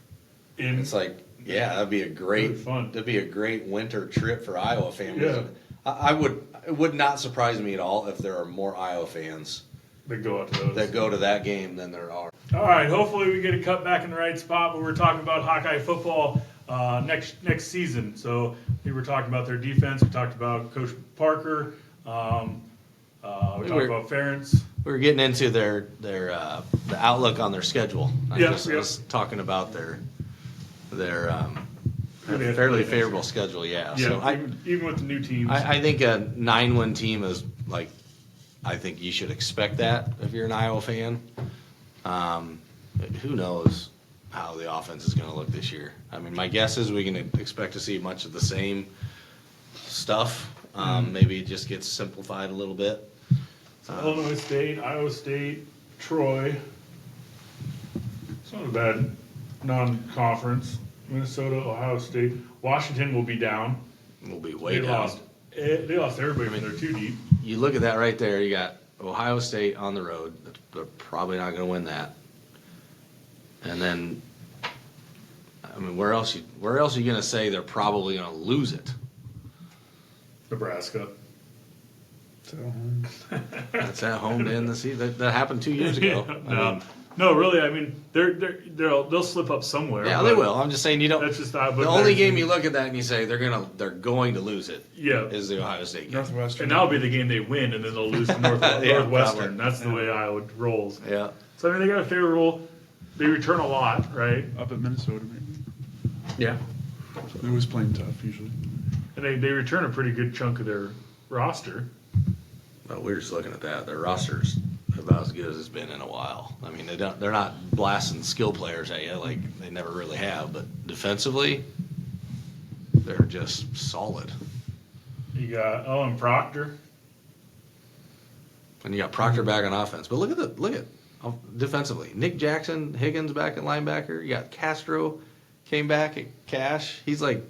Speaker 3: It's like, that'd be a great
Speaker 1: fun.
Speaker 3: That'd be a great winter trip for Iowa families. Yeah. It would not surprise me at all if there are more Iowa fans
Speaker 1: that go out to those.
Speaker 3: That go to that game than there are.
Speaker 1: All right, hopefully we get it cut back in the right spot. But we're talking about Hawkeye football next season. So we were talking about their defense. We talked about Coach Parker. We talked about Ferentz.
Speaker 3: We were getting into their the outlook on their schedule. I was talking about their fairly favorable schedule. Yeah. So
Speaker 1: even with the new teams,
Speaker 3: I think a 9-win team is like. I think you should expect that if you're an Iowa fan. Who knows how the offense is going to look this year? My guess is we can expect to see much of the same stuff. Maybe it just gets simplified a little bit.
Speaker 1: Illinois State, Iowa State, Troy. It's not a bad non-conference. Minnesota, Ohio State. Washington will be down.
Speaker 3: We'll be way
Speaker 1: they
Speaker 3: down.
Speaker 1: Lost They lost everybody when they're too deep.
Speaker 3: You look at that right there. You got Ohio State on the road. They're probably not going to win that. And then, I mean, where else are you going to say they're probably going to lose it?
Speaker 1: Nebraska.
Speaker 2: So,
Speaker 3: That's at home to end the season. That happened 2 years ago.
Speaker 1: Yeah, no, really. I mean, they'll slip up somewhere.
Speaker 3: Yeah, they will. I'm just saying you don't.
Speaker 1: That's just not.
Speaker 3: The only game you look at that and you say they're going to lose it.
Speaker 1: Yeah.
Speaker 3: Is the Ohio State game.
Speaker 2: Northwestern.
Speaker 1: And that'll be the game they win, and then they'll lose to
Speaker 3: Yeah,
Speaker 1: Northwestern.
Speaker 3: probably.
Speaker 1: That's the way Iowa rolls.
Speaker 3: Yeah.
Speaker 1: So I mean, they got a favorable. They return a lot, right?
Speaker 2: Up at Minnesota, maybe.
Speaker 1: Yeah.
Speaker 2: They're always playing tough, usually.
Speaker 1: And they return a pretty good chunk of their roster.
Speaker 3: Well, we're just looking at that. Their roster's about as good as it's been in a while. I mean, they're not blasting skill players at you like they never really have, but defensively, they're just solid.
Speaker 1: You got and Proctor.
Speaker 3: And you got Proctor back on offense. But look at defensively. Nick Jackson, Higgins back at linebacker. You got Castro came back at Cash. He's like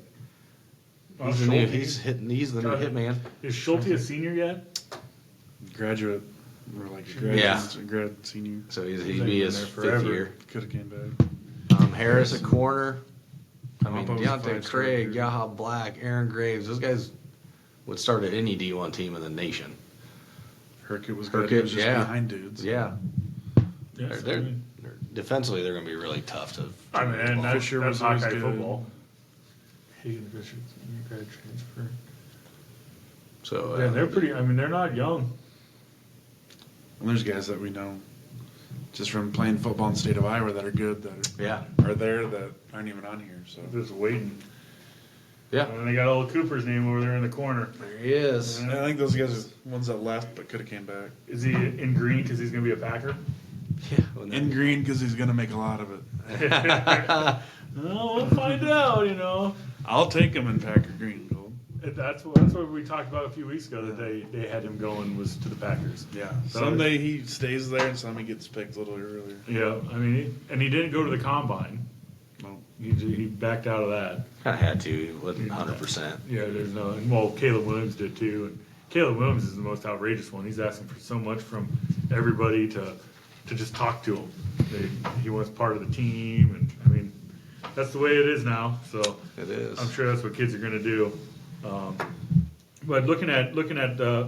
Speaker 3: he's the new hitman.
Speaker 1: Is Schulte a senior yet?
Speaker 2: Graduate. Or like a grad,
Speaker 3: Yeah.
Speaker 2: grad senior.
Speaker 3: So he'd
Speaker 1: He's
Speaker 3: be
Speaker 1: been
Speaker 3: his
Speaker 1: there
Speaker 3: fifth
Speaker 1: forever.
Speaker 3: year.
Speaker 2: Could have came back.
Speaker 3: Harris a corner. I mean,
Speaker 2: Pompo's a
Speaker 3: Deontay
Speaker 2: five-star
Speaker 3: Craig,
Speaker 2: recruit.
Speaker 3: Yaha Black, Aaron Graves. Those guys would start at any D1 team in the nation.
Speaker 2: Herkett was good.
Speaker 3: Herkett,
Speaker 2: He was just
Speaker 3: yeah.
Speaker 2: behind dudes.
Speaker 3: Yeah.
Speaker 1: Yes,
Speaker 3: They're defensively, they're going to be really tough to.
Speaker 1: I mean, and that's,
Speaker 2: Fisher
Speaker 1: that's
Speaker 2: was always
Speaker 1: Hawkeye
Speaker 2: good.
Speaker 1: football. Hagen Fisher, senior grad transfer.
Speaker 3: So
Speaker 1: Yeah, they're pretty. I mean, they're not young.
Speaker 2: And there's guys that we know just from playing football in the state of Iowa that are good,
Speaker 3: Yeah.
Speaker 2: are there that aren't even on here. So
Speaker 1: Just waiting.
Speaker 3: Yeah.
Speaker 1: And they got old Cooper's name over there in the corner.
Speaker 3: There he is.
Speaker 2: And I think those guys are ones that left but could have came back.
Speaker 1: Is he in green because he's going to be a Packer?
Speaker 3: Yeah.
Speaker 2: In green because he's going to make a lot of it.
Speaker 1: Well, we'll find out. You know.
Speaker 2: I'll take him in Packer green gold.
Speaker 1: That's what we talked about a few weeks ago. That they had him going was to the Packers.
Speaker 2: Yeah.
Speaker 1: So-
Speaker 2: Someday he stays there and some he gets picked a little earlier.
Speaker 1: Yeah, I mean, and he didn't go to the combine.
Speaker 2: No.
Speaker 1: He backed out of that.
Speaker 3: Kind of had to. He wasn't 100%.
Speaker 1: Yeah, there's no. Well, Caleb Williams did too, and Caleb Williams is the most outrageous one. He's asking for so much from everybody to just talk to him. He wants part of the team, and I mean, that's the way it is now. So
Speaker 3: It is.
Speaker 1: I'm sure that's what kids are going to do. But looking at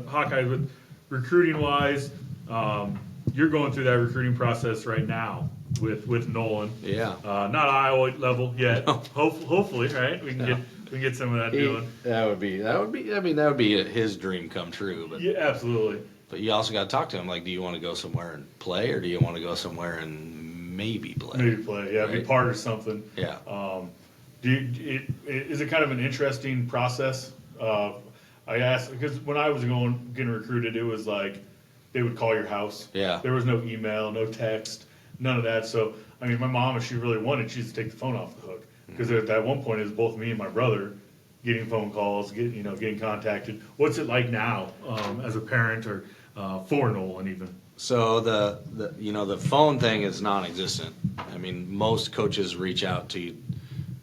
Speaker 1: Hawkeye with recruiting wise, you're going through that recruiting process right now with Nolan.
Speaker 3: Yeah.
Speaker 1: Not Iowa level yet.
Speaker 3: No.
Speaker 1: Hopefully, right? We can get some of that doing.
Speaker 3: That would be. I mean, that would be his dream come true. But
Speaker 1: Yeah, absolutely.
Speaker 3: But you also got to talk to him. Like, do you want to go somewhere and play, or do you want to go somewhere and maybe play?
Speaker 1: Maybe play. Yeah, be
Speaker 3: Right.
Speaker 1: part of something.
Speaker 3: Yeah.
Speaker 1: Is it kind of an interesting process? I asked because when I was getting recruited, it was like they would call your house.
Speaker 3: Yeah.
Speaker 1: There was no email, no text, none of that. So I mean, my mom, if she really wanted, she used to take the phone off the hook because at that one point it was both me and my brother getting phone calls, getting contacted. What's it like now as a parent or for Nolan even?
Speaker 3: So the phone thing is non-existent. I mean, most coaches reach out to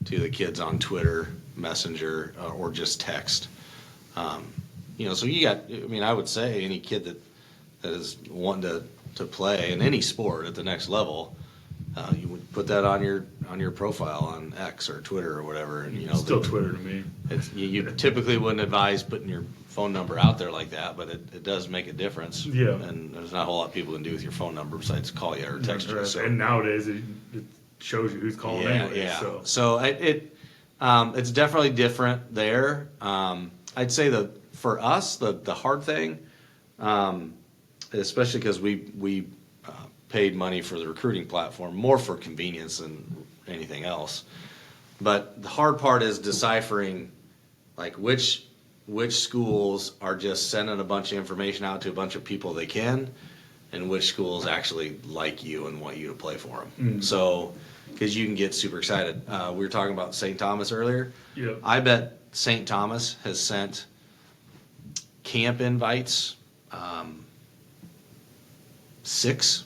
Speaker 3: the kids on Twitter, Messenger, or just text. So you got. I mean, I would say any kid that is wanting to play in any sport at the next level, you would put that on your profile on X or Twitter or whatever. And
Speaker 1: Still Twitter to me.
Speaker 3: you typically wouldn't advise putting your phone number out there like that, but it does make a difference.
Speaker 1: Yeah.
Speaker 3: And there's not a whole lot people can do with your phone number besides call you or text you. So.
Speaker 1: And nowadays it shows you who's calling anyway.
Speaker 3: Yeah.
Speaker 1: So
Speaker 3: It's definitely different there. I'd say for us the hard thing, especially because we paid money for the recruiting platform more for convenience than anything else. But the hard part is deciphering like which schools are just sending a bunch of information out to a bunch of people they can, and which schools actually like you and want you to play for them. So, because you can get super excited. We were talking about St. Thomas earlier.
Speaker 1: Yeah.
Speaker 3: I bet St. Thomas has sent camp invites, 6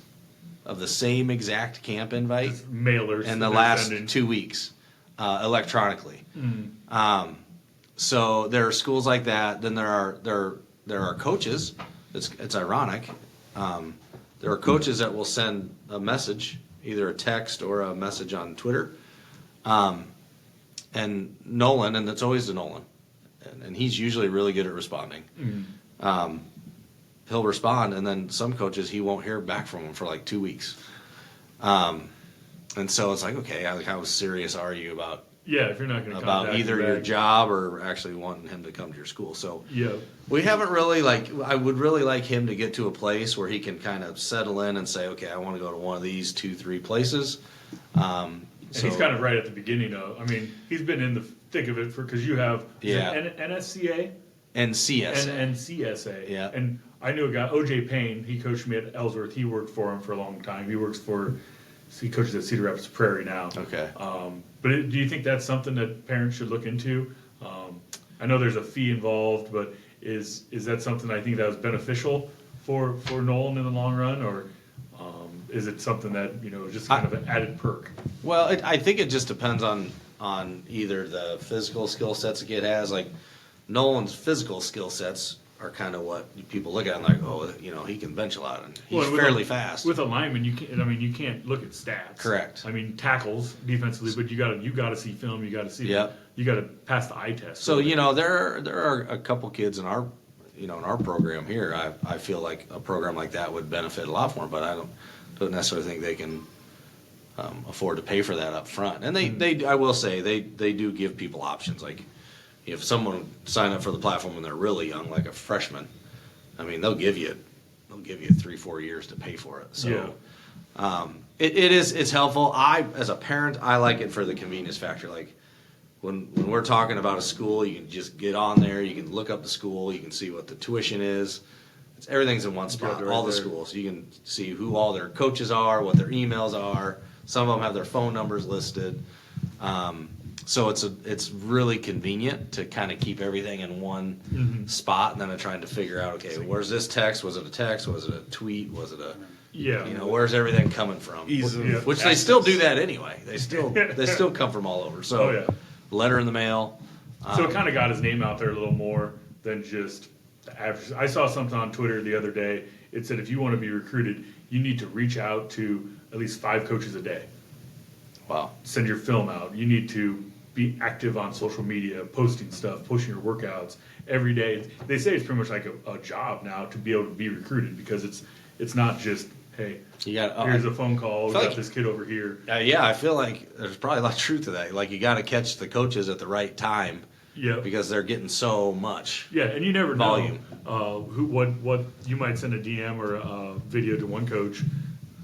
Speaker 3: of the same exact camp invite
Speaker 1: mailers
Speaker 3: in
Speaker 1: that
Speaker 3: the
Speaker 1: they're
Speaker 3: last
Speaker 1: sending.
Speaker 3: 2 weeks electronically. So there are schools like that. Then there are coaches. It's ironic. There are coaches that will send a message, either a text or a message on Twitter. And Nolan, and it's always to Nolan, and he's usually really good at responding.
Speaker 1: Mm-hmm.
Speaker 3: He'll respond, and then some coaches he won't hear back from them for like 2 weeks. And so it's like, okay, how serious are you about
Speaker 1: If you're not going to
Speaker 3: about either
Speaker 1: you
Speaker 3: your
Speaker 1: back.
Speaker 3: job or actually wanting him to come to your school? So
Speaker 1: Yeah.
Speaker 3: we haven't really I would really like him to get to a place where he can kind of settle in and say, okay, I want to go to one of these 2-3 places.
Speaker 1: And he's kind of right at the beginning of. I mean, he's been in the thick of it because you have NSCA
Speaker 3: and CSA.
Speaker 1: and CSA.
Speaker 3: Yeah.
Speaker 1: And I knew a guy, OJ Payne. He coached me at Ellsworth. He worked for him for a long time. He coaches at Cedar Rapids Prairie now.
Speaker 3: Okay.
Speaker 1: But do you think that's something that parents should look into? I know there's a fee involved, but is that something I think that was beneficial for Nolan in the long run, or is it something that is just kind of an added perk?
Speaker 3: Well, I think it just depends on either the physical skill sets the kid has. Like Nolan's physical skill sets are kind of what people look at and like, oh, he can bench a lot and he's fairly fast.
Speaker 1: With a lineman, you can't look at stats.
Speaker 3: Correct.
Speaker 1: I mean, tackles defensively, but you got to see film. You got to see.
Speaker 3: Yep.
Speaker 1: You got to pass the eye test.
Speaker 3: So there are a couple kids in our program here. I feel like a program like that would benefit a lot for them, but I don't necessarily think they can afford to pay for that up front. And they I will say they do give people options. Like if someone sign up for the platform when they're really young, like a freshman, I mean they'll give you 3-4 years to pay for it. So it's helpful. As a parent, I like it for the convenience factor. Like when we're talking about a school, you can just get on there, you can look up the school, you can see what the tuition is. Everything's in one spot, all the schools. You can see who all their coaches are, what their emails are. Some of them have their phone numbers listed. So it's really convenient to kind of keep everything in one spot, and then trying to figure out, okay, where's this text? Was it a text? Was it a tweet? Was it where's everything coming from? Which they still do that anyway. They still come from all over. So letter in the mail.
Speaker 1: So it kind of got his name out there a little more than just the average. I saw something on Twitter the other day. It said if you want to be recruited, you need to reach out to at least 5 coaches a day.
Speaker 3: Wow.
Speaker 1: Send your film out. You need to be active on social media, posting stuff, posting your workouts every day. They say it's pretty much like a job now to be able to be recruited, because it's not just, hey, here's a phone call, we got this kid over here.
Speaker 3: I feel like there's probably a lot of truth to that. Like you got to catch the coaches at the right time.
Speaker 1: Yeah,
Speaker 3: because they're getting so much.
Speaker 1: Yeah, and you never
Speaker 3: volume.
Speaker 1: Know what you might send a DM or a video to one coach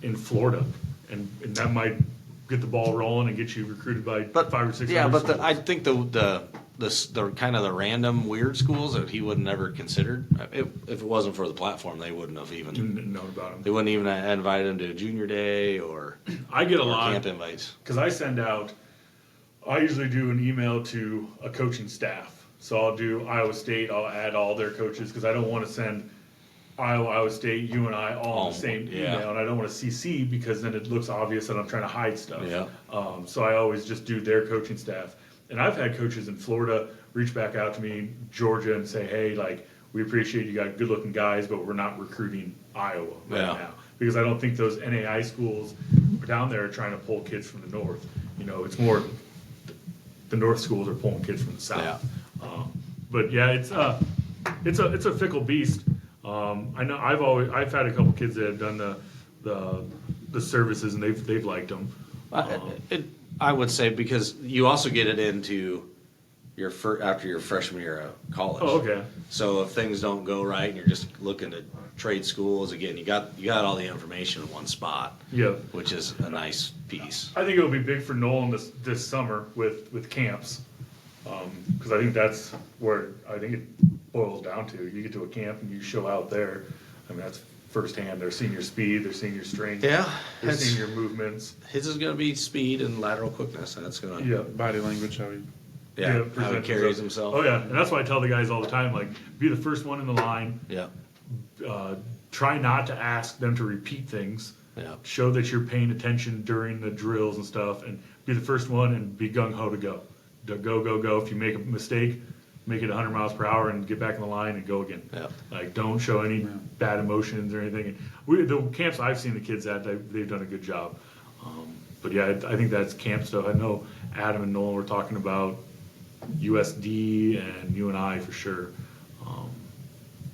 Speaker 1: in Florida, and that might get the ball rolling and get you recruited by 5 or 6.
Speaker 3: Yeah, but I think the kind of the random weird schools that he would never considered. If it wasn't for the platform, they wouldn't have even
Speaker 1: known about him.
Speaker 3: They wouldn't even have invited him to a junior day or
Speaker 1: I get a lot
Speaker 3: camp invites
Speaker 1: because I usually do an email to a coaching staff. So I'll do Iowa State. I'll add all their coaches because I don't want to send Iowa State, you and I all in the same email, and I don't want to CC because then it looks obvious that I'm trying to hide stuff.
Speaker 3: Yeah.
Speaker 1: So I always just do their coaching staff. And I've had coaches in Florida reach back out to me, Georgia, and say, hey, like, we appreciate you got good-looking guys, but we're not recruiting Iowa right now. Because I don't think those NAI schools down there are trying to pull kids from the north. It's more the north schools are pulling kids from the south. But yeah, it's a fickle beast. I know I've had a couple kids that have done the services and they've liked them.
Speaker 3: I would say because you also get it into after your freshman year of college.
Speaker 1: Oh, okay.
Speaker 3: So if things don't go right and you're just looking to trade schools again, you got all the information in one spot.
Speaker 1: Yeah,
Speaker 3: which is a nice piece.
Speaker 1: I think it'll be big for Nolan this summer with camps, because I think that's where I think it boils down to. You get to a camp and you show out there. I mean, that's firsthand. They're seeing your speed. They're seeing your strength.
Speaker 3: Yeah,
Speaker 1: they're seeing your movements.
Speaker 3: His is going to be speed and lateral quickness, and that's going to
Speaker 2: body language, how he
Speaker 3: how he carries himself.
Speaker 1: Oh yeah, and that's why I tell the guys all the time, like, be the first one in the line.
Speaker 3: Yeah.
Speaker 1: Try not to ask them to repeat things.
Speaker 3: Yeah.
Speaker 1: Show that you're paying attention during the drills and stuff, and be the first one and be gung ho to go. Go. If you make a mistake, make it 100 miles per hour and get back in the line and go again.
Speaker 3: Yeah.
Speaker 1: Like, don't show any bad emotions or anything. The camps I've seen the kids at, they've done a good job. But yeah, I think that's camp stuff. I know Adam and Nolan were talking about USD and UNI for sure,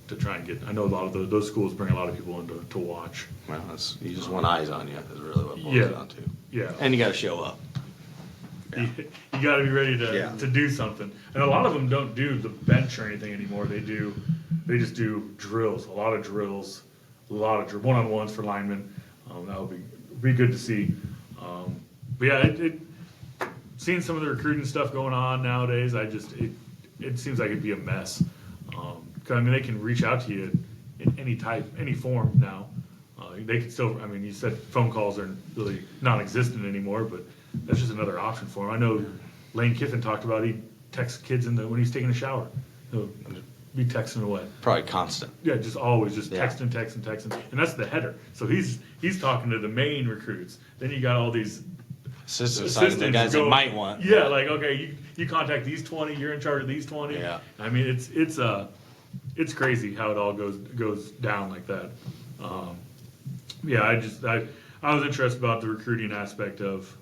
Speaker 1: to try and get. I know a lot of those schools bring a lot of people in to watch.
Speaker 3: Well, you just want eyes on you is really what it boils down to.
Speaker 1: Yeah.
Speaker 3: And you got to show up.
Speaker 1: You got to be ready
Speaker 3: Yeah.
Speaker 1: to do something. And a lot of them don't do the bench or anything anymore. They just do drills, a lot of drills, one-on-ones for linemen. That would be good to see. But yeah, seeing some of the recruiting stuff going on nowadays, it seems like it'd be a mess. 'Cause, I mean, they can reach out to you in any form now. They can still, I mean, you said phone calls are really non-existent anymore, but that's just another option for them. I know Lane Kiffin talked about he texts kids when he's taking a shower. He'll be texting away.
Speaker 3: Probably constant.
Speaker 1: Yeah, just always
Speaker 3: Yeah.
Speaker 1: texting, and that's the header. So he's talking to the main recruits. Then you got all these
Speaker 3: Assistants, the guys that might want.
Speaker 1: Yeah, like, okay, you contact these 20, you're in charge of these 20.
Speaker 3: Yeah.
Speaker 1: I mean, it's crazy how it all goes down like that. Yeah, I was interested about the recruiting aspect of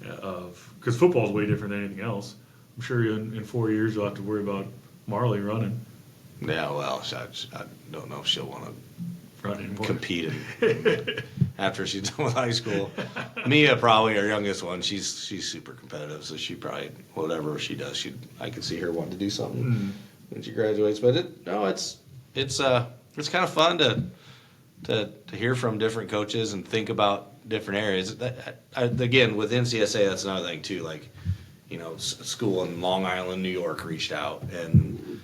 Speaker 1: because football is way different than anything else. I'm sure in 4 years you'll have to worry about Marley running.
Speaker 3: Yeah, well, I don't know if she'll want to
Speaker 1: Run anymore.
Speaker 3: compete after she's done with high school. Mia, probably our youngest one, she's super competitive, so she probably whatever she does, I could see her wanting to do something when she graduates. But it's kind of fun to hear from different coaches and think about different areas. Again, with NCSA, that's another thing too. Like, school in Long Island, New York reached out, and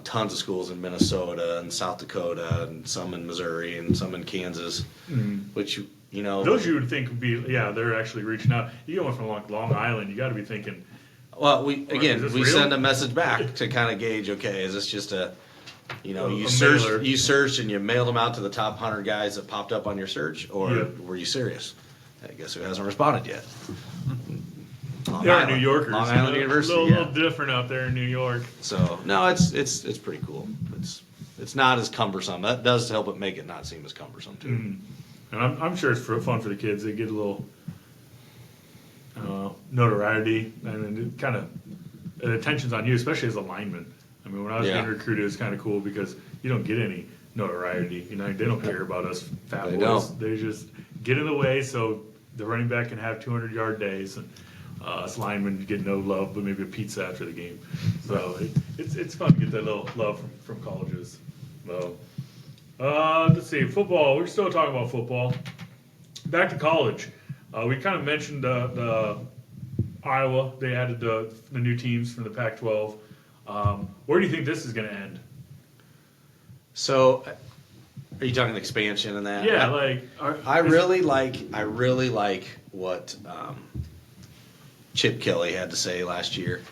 Speaker 3: tons of schools in Minnesota and South Dakota, and some in Missouri, and some in Kansas, which
Speaker 1: Those you would think would be, they're actually reaching out. You go from Long Island, you got to be thinking.
Speaker 3: Well, we
Speaker 1: real?
Speaker 3: send a message back to kind of gauge. Okay, is this just a you
Speaker 1: A
Speaker 3: searched and you mailed them out to the top 100 guys that popped up on your search, or were you serious? I guess who hasn't responded yet?
Speaker 1: They're New Yorkers.
Speaker 3: Long Island University.
Speaker 1: A little different out there in New York.
Speaker 3: So no, it's pretty cool. It's not as cumbersome. That does help it make it not seem as cumbersome too.
Speaker 1: And I'm sure it's fun for the kids. They get a little notoriety, and it kind of the attention's on you, especially as a lineman. I mean, when I was getting recruited, it was kind of cool because you don't get any notoriety. They don't care about us fat boys.
Speaker 3: Don't.
Speaker 1: They just get in the way so the running back can have 200-yard days, and us linemen get no love, but maybe a pizza after the game. So it's fun to get that little love from colleges. So, let's see, football. We're still talking about football. Back to college. We kind of mentioned the Iowa. They added the new teams from the Pac-12. Where do you think this is going to end?
Speaker 3: So, are you talking expansion and that?
Speaker 1: Yeah,
Speaker 3: I really like what Chip Kelly had to say last year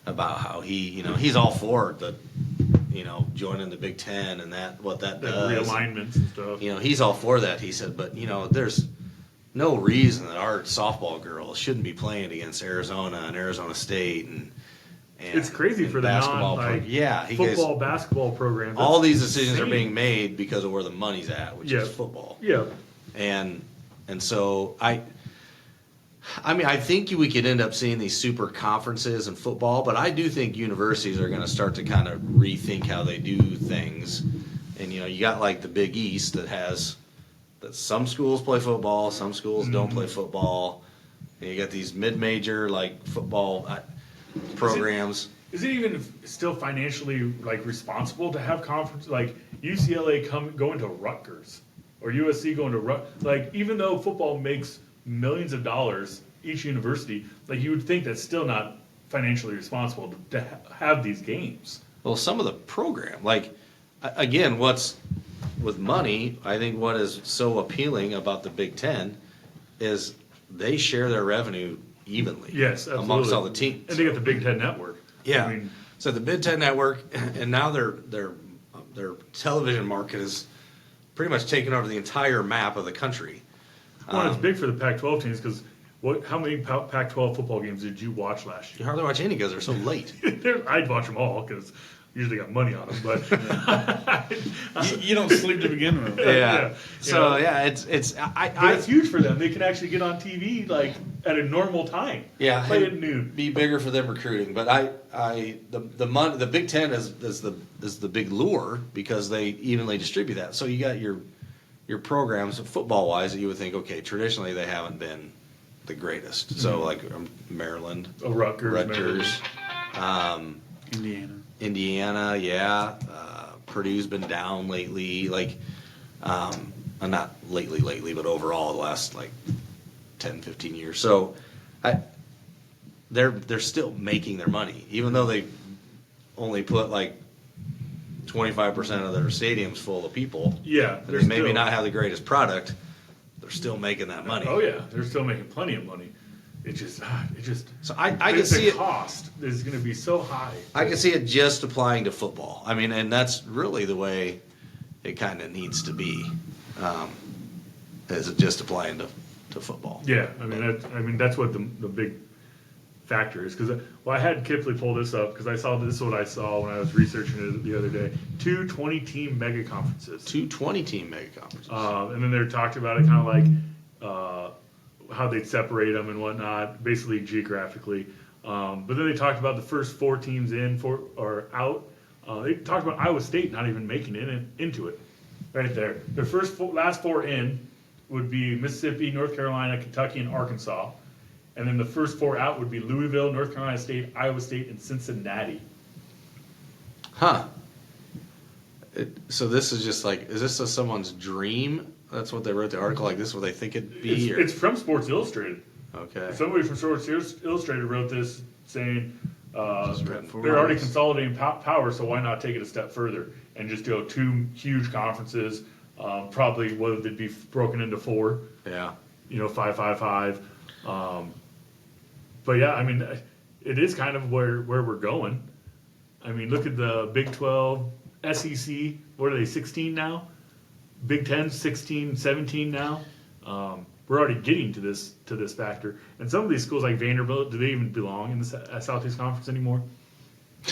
Speaker 3: about how he's all for the joining the Big Ten and what that does.
Speaker 1: Realignments and stuff.
Speaker 3: He's all for that. He said, but there's no reason that our softball girls shouldn't be playing against Arizona and Arizona State and
Speaker 1: it's crazy for the
Speaker 3: basketball
Speaker 1: football, basketball programs.
Speaker 3: All these decisions are being made because of where the money's at, which is football.
Speaker 1: Yeah.
Speaker 3: And so I think we could end up seeing these super conferences in football, but I do think universities are going to start to kind of rethink how they do things. And you got like the Big East that some schools play football, some schools don't play football. And you got these mid-major like football programs.
Speaker 1: Is it even still financially responsible to have conference like UCLA going to Rutgers or USC going to even though football makes millions of dollars each university, you would think that's still not financially responsible to have these games.
Speaker 3: Well, some of the program, again, what's with money, I think what is so appealing about the Big Ten is they share their revenue evenly.
Speaker 1: Yes, absolutely.
Speaker 3: Amongst all the teams.
Speaker 1: And they got the Big Ten Network.
Speaker 3: Yeah. So the Big Ten Network, and now their television market is pretty much taken over the entire map of the country.
Speaker 1: Well, it's big for the Pac-12 teams because How many Pac-12 football games did you watch last
Speaker 3: You
Speaker 1: year?
Speaker 3: hardly watch any because they're so late.
Speaker 1: I'd watch them all because usually got money on them. But
Speaker 2: You don't sleep to begin with.
Speaker 1: Yeah.
Speaker 3: So
Speaker 1: You know?
Speaker 3: yeah,
Speaker 1: but it's huge for them. They can actually get on TV like at a normal time.
Speaker 3: Yeah,
Speaker 1: play
Speaker 3: and
Speaker 1: at noon.
Speaker 3: be bigger for them recruiting. But the Big Ten is the big lure because they evenly distribute that. So you got your programs football wise that you would think, okay, traditionally they haven't been the greatest. So like Maryland,
Speaker 1: Rutgers,
Speaker 2: Indiana.
Speaker 3: yeah. Purdue's been down lately, like not lately, but overall the last like 10, 15 years. So they're still making their money, even though they only put like 25% of their stadiums full of people.
Speaker 1: Yeah,
Speaker 3: And they maybe not have the greatest product. They're still making that money.
Speaker 1: Oh yeah, they're still making plenty of money. It just.
Speaker 3: So I can see
Speaker 1: the
Speaker 3: it.
Speaker 1: cost is going to be so high.
Speaker 3: I can see it just applying to football. I mean, and that's really the way it kind of needs to be. Is it just applying to football?
Speaker 1: Yeah, I mean that's what the big factor is. Because I had Kippley pull this up because this is what I saw when I was researching it the other day. 2 20-team mega conferences.
Speaker 3: 2 20-team mega conferences.
Speaker 1: And then they talked about it kind of like how they'd separate them and whatnot, basically geographically. But then they talked about the first 4 teams or out. They talked about Iowa State not even making it into it. Right there. Their last 4 in would be Mississippi, North Carolina, Kentucky, and Arkansas. And then the first 4 out would be Louisville, North Carolina State, Iowa State, and Cincinnati.
Speaker 3: Huh. So this is just like, is this someone's dream? That's what they wrote the article, like this is what they think it'd be?
Speaker 1: It's from Sports Illustrated.
Speaker 3: Okay.
Speaker 1: Somebody from Sports Illustrated wrote this saying
Speaker 3: written
Speaker 1: they're already consolidating power, so why not take it a step further and just go 2 huge conferences, probably what they'd be broken into 4,
Speaker 3: Yeah.
Speaker 1: 5, 5, 5. But yeah, I mean, it is kind of where we're going. I mean, look at the Big 12, SEC, what are they, 16 now? Big 10, 16, 17 now. We're already getting to this factor. And some of these schools like Vanderbilt, do they even belong in the Southeast Conference anymore?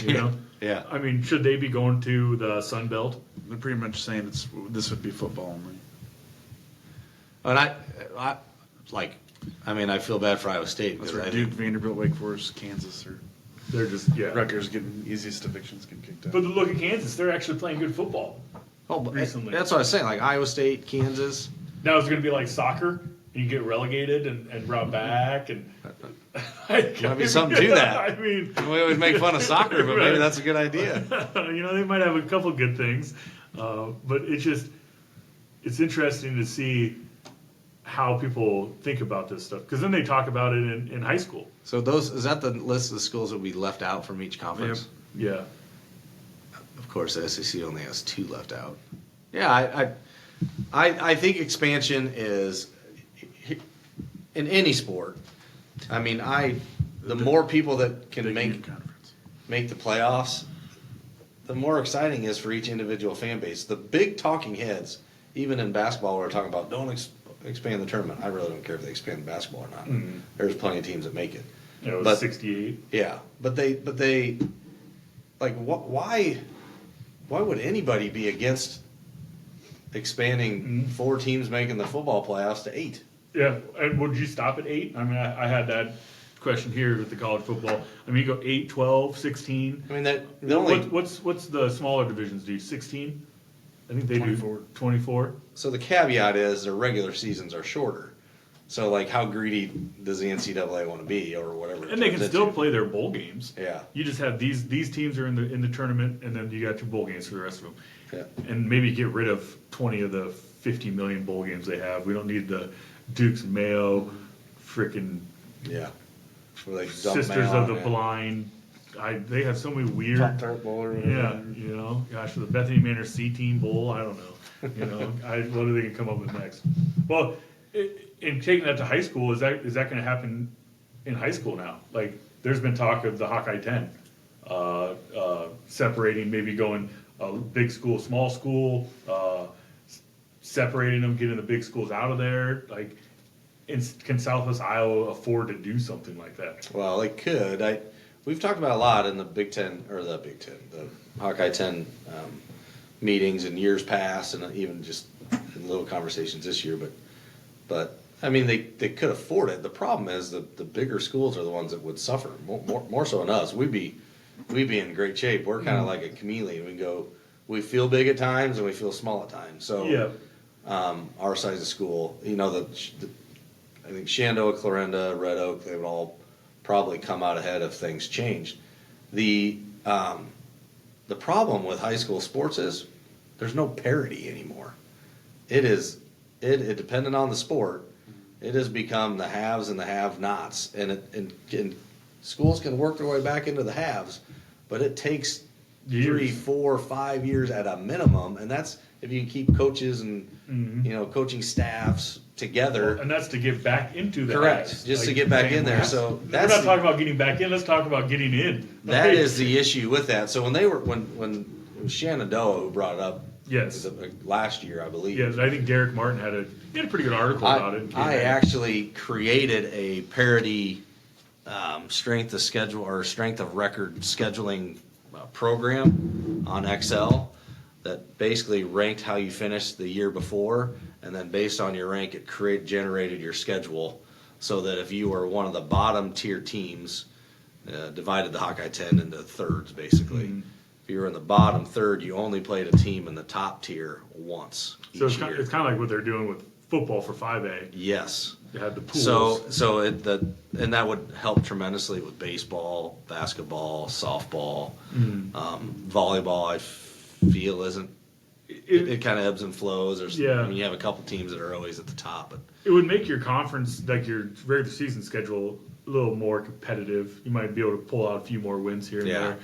Speaker 1: You know?
Speaker 3: Yeah.
Speaker 1: I mean, should they be going to the Sun Belt?
Speaker 2: They're pretty much saying this would be football only.
Speaker 3: And I feel bad for Iowa State
Speaker 2: That's
Speaker 3: because
Speaker 2: where Duke, Vanderbilt, Wake Forest, Kansas, or
Speaker 1: They're just, yeah.
Speaker 2: Rutgers getting easiest evictions getting kicked out.
Speaker 1: But look at Kansas. They're actually playing good football.
Speaker 3: but
Speaker 1: recently.
Speaker 3: That's what I was saying. Like Iowa State, Kansas.
Speaker 1: Now it's going to be like soccer. You get relegated and brought back. And
Speaker 3: Might be something to that.
Speaker 1: I mean,
Speaker 3: We always make fun of soccer, but maybe
Speaker 1: Right.
Speaker 3: that's a good idea.
Speaker 1: They might have a couple good things. But it's interesting to see how people think about this stuff. Because then they talk about it in high school.
Speaker 3: So is that the list of the schools that we left out from each conference?
Speaker 1: Yeah.
Speaker 3: Of course, the SEC only has 2 left out. Yeah, I think expansion is in any sport. I mean, the more people that can make the playoffs, the more exciting it is for each individual fan base. The big talking heads, even in basketball, we're talking about don't expand the tournament. I really don't care if they expand basketball or not.
Speaker 1: Mm-hmm.
Speaker 3: There's plenty of teams that make it.
Speaker 1: It was
Speaker 3: But-
Speaker 1: 68.
Speaker 3: Yeah, but they like why would anybody be against expanding 4 teams making the football playoffs to 8?
Speaker 1: Yeah. And would you stop at 8? I mean, I had that question here with the college football. I mean, you go 8, 12, 16.
Speaker 3: I mean the only
Speaker 1: What's the smaller divisions do? 16? I think they
Speaker 2: 24.
Speaker 1: do 24.
Speaker 3: so the caveat is their regular seasons are shorter. So like how greedy does the NCAA want to be or whatever? it
Speaker 1: And they can
Speaker 3: turns
Speaker 1: still
Speaker 3: into.
Speaker 1: play their bowl games.
Speaker 3: Yeah.
Speaker 1: You just have these teams are in the tournament, and then you got your bowl games for the rest of them.
Speaker 3: Yeah.
Speaker 1: And maybe get rid of 20 of the 50 million bowl games they have. We don't need the Dukes, Mayo, freaking
Speaker 3: Yeah. Where they dump
Speaker 1: Sisters
Speaker 3: Mayo
Speaker 1: of
Speaker 3: on,
Speaker 1: the
Speaker 3: yeah.
Speaker 1: Blind. They have so many weird.
Speaker 2: Pop-Tart Bowl or whatever.
Speaker 1: Yeah, gosh, the Bethany Manor C Team Bowl. I don't know. What are they gonna come up with next? Well, in taking that to high school, is that going to happen in high school now? Like, there's been talk of the Hawkeye 10 separating, maybe going big school, small school, separating them, getting the big schools out of there. Like, can Southwest Iowa afford to do something like that?
Speaker 3: Well, they could. We've talked about a lot in the the Hawkeye 10 meetings in years past, and even just in little conversations this year. But I mean, they could afford it. The problem is the bigger schools are the ones that would suffer more so than us. We'd be in great shape. We're kind of like a chameleon. We feel big at times and we feel small at times. So
Speaker 1: Yeah.
Speaker 3: our size of school, I think Shenandoah, Clarinda, Red Oak, they would all probably come out ahead if things changed. The problem with high school sports is there's no parity anymore. It depending on the sport, it has become the haves and the have-nots, and schools can work their way back into the haves, but it takes
Speaker 1: Years.
Speaker 3: 3, 4, 5 years at a minimum, and that's if you can keep coaches and coaching staffs together.
Speaker 1: And that's to get back into the
Speaker 3: Correct,
Speaker 1: haves.
Speaker 3: just
Speaker 1: Like
Speaker 3: to get back
Speaker 1: saying,
Speaker 3: in there. So
Speaker 1: we're not talking about getting back in. Let's talk about getting in.
Speaker 3: that is the issue with that. So when it was Shenandoah who brought it up,
Speaker 1: Yes.
Speaker 3: last year I believe.
Speaker 1: Yeah, I think Derek Martin had a pretty good article about it.
Speaker 3: I actually created a parity strength of schedule or strength of record scheduling program on Excel that basically ranked how you finished the year before, and then based on your rank, it generated your schedule so that if you were one of the bottom tier teams, divided the Hawkeye 10 into thirds basically.
Speaker 1: Mm-hmm.
Speaker 3: If you were in the bottom third, you only played a team in the top tier once
Speaker 1: So
Speaker 3: each year.
Speaker 1: it's kind of like what they're doing with football for 5A.
Speaker 3: Yes.
Speaker 1: They had the pools.
Speaker 3: And that would help tremendously with baseball, basketball, softball, volleyball. I feel isn't. It kind of ebbs and flows. I mean, you have a couple teams that are always at the top, but
Speaker 1: It would make your conference, like your regular season schedule, a little more competitive. You might be able to pull out a few more wins here and
Speaker 3: Yeah.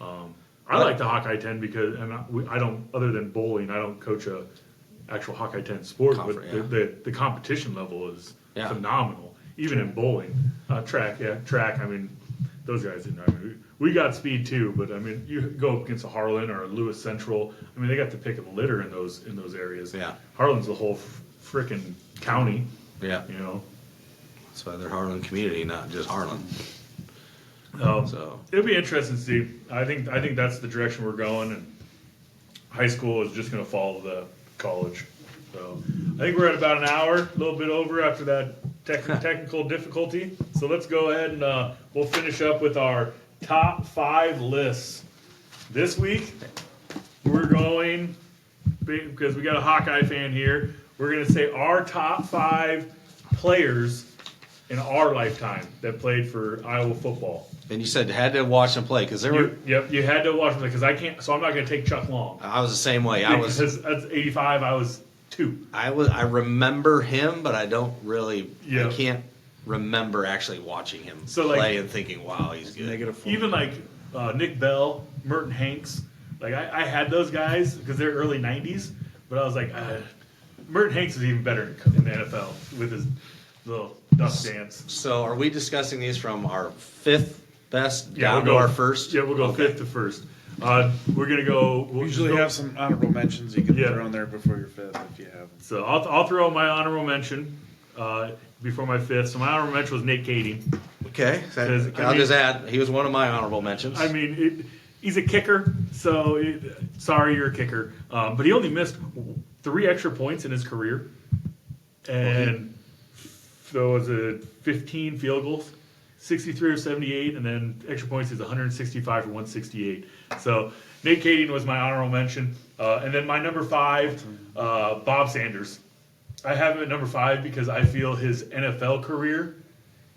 Speaker 1: there. I like the Hawkeye 10 because, and I don't, other than bowling, I don't coach a actual Hawkeye 10 sport, but the competition level is phenomenal. Even in bowling, track. I mean, those guys didn't. I mean, we got speed too, but I mean, you go up against a Harlan or a Lewis Central. I mean, they got the pick of the litter in those areas.
Speaker 3: Yeah.
Speaker 1: Harlan's the whole frickin' county.
Speaker 3: yeah,
Speaker 1: You know.
Speaker 3: that's why they're Harlan community, not just Harlan. So
Speaker 1: It'll be interesting to see. I think that's the direction we're going, and high school is just going to follow the college. So I think we're at about an hour, a little bit over after that technical difficulty. So let's go ahead and we'll finish up with our top 5 lists. This week we're going, because we got a Hawkeye fan here, we're going to say our top 5 players in our lifetime that played for Iowa football.
Speaker 3: and you said you had to watch them play because there were.
Speaker 1: You had to watch them because I can't. So I'm not going to take Chuck Long.
Speaker 3: I was the same way.
Speaker 1: Because that's 85. I was 2.
Speaker 3: I remember him, but I don't really.
Speaker 1: Yeah.
Speaker 3: I can't remember actually watching him
Speaker 1: So,
Speaker 3: play and thinking, "Wow, he's good."
Speaker 2: -4.
Speaker 1: Even like Nick Bell, Merton Hanks. Like I had those guys because they're early 90s, but I was like, Merton Hanks is even better in the NFL with his little duck dance.
Speaker 3: So, are we discussing these from our 5th best
Speaker 1: Yeah,
Speaker 3: down
Speaker 1: we'll
Speaker 3: to
Speaker 1: go
Speaker 3: our first?
Speaker 1: Yeah, we'll go
Speaker 3: Okay.
Speaker 1: 5th to first. We're gonna go. We'll
Speaker 2: Usually
Speaker 1: just go-
Speaker 2: have some honorable mentions you can
Speaker 1: Yeah.
Speaker 2: throw in there before your 5th if you have them.
Speaker 1: So I'll throw my honorable mention before my 5th. So my honorable mention was Nate Kading.
Speaker 3: Okay.
Speaker 1: Because,
Speaker 3: I'll just add, he was one of my honorable mentions.
Speaker 1: I mean, he's a kicker, so sorry you're a kicker. But he only missed 3 extra points in his career, and so was it 15 field goals, 63 or 78, and then extra points is 165 for 168. So Nate Kading was my honorable mention, and then my number 5, Bob Sanders. I have him at number 5 because I feel his NFL career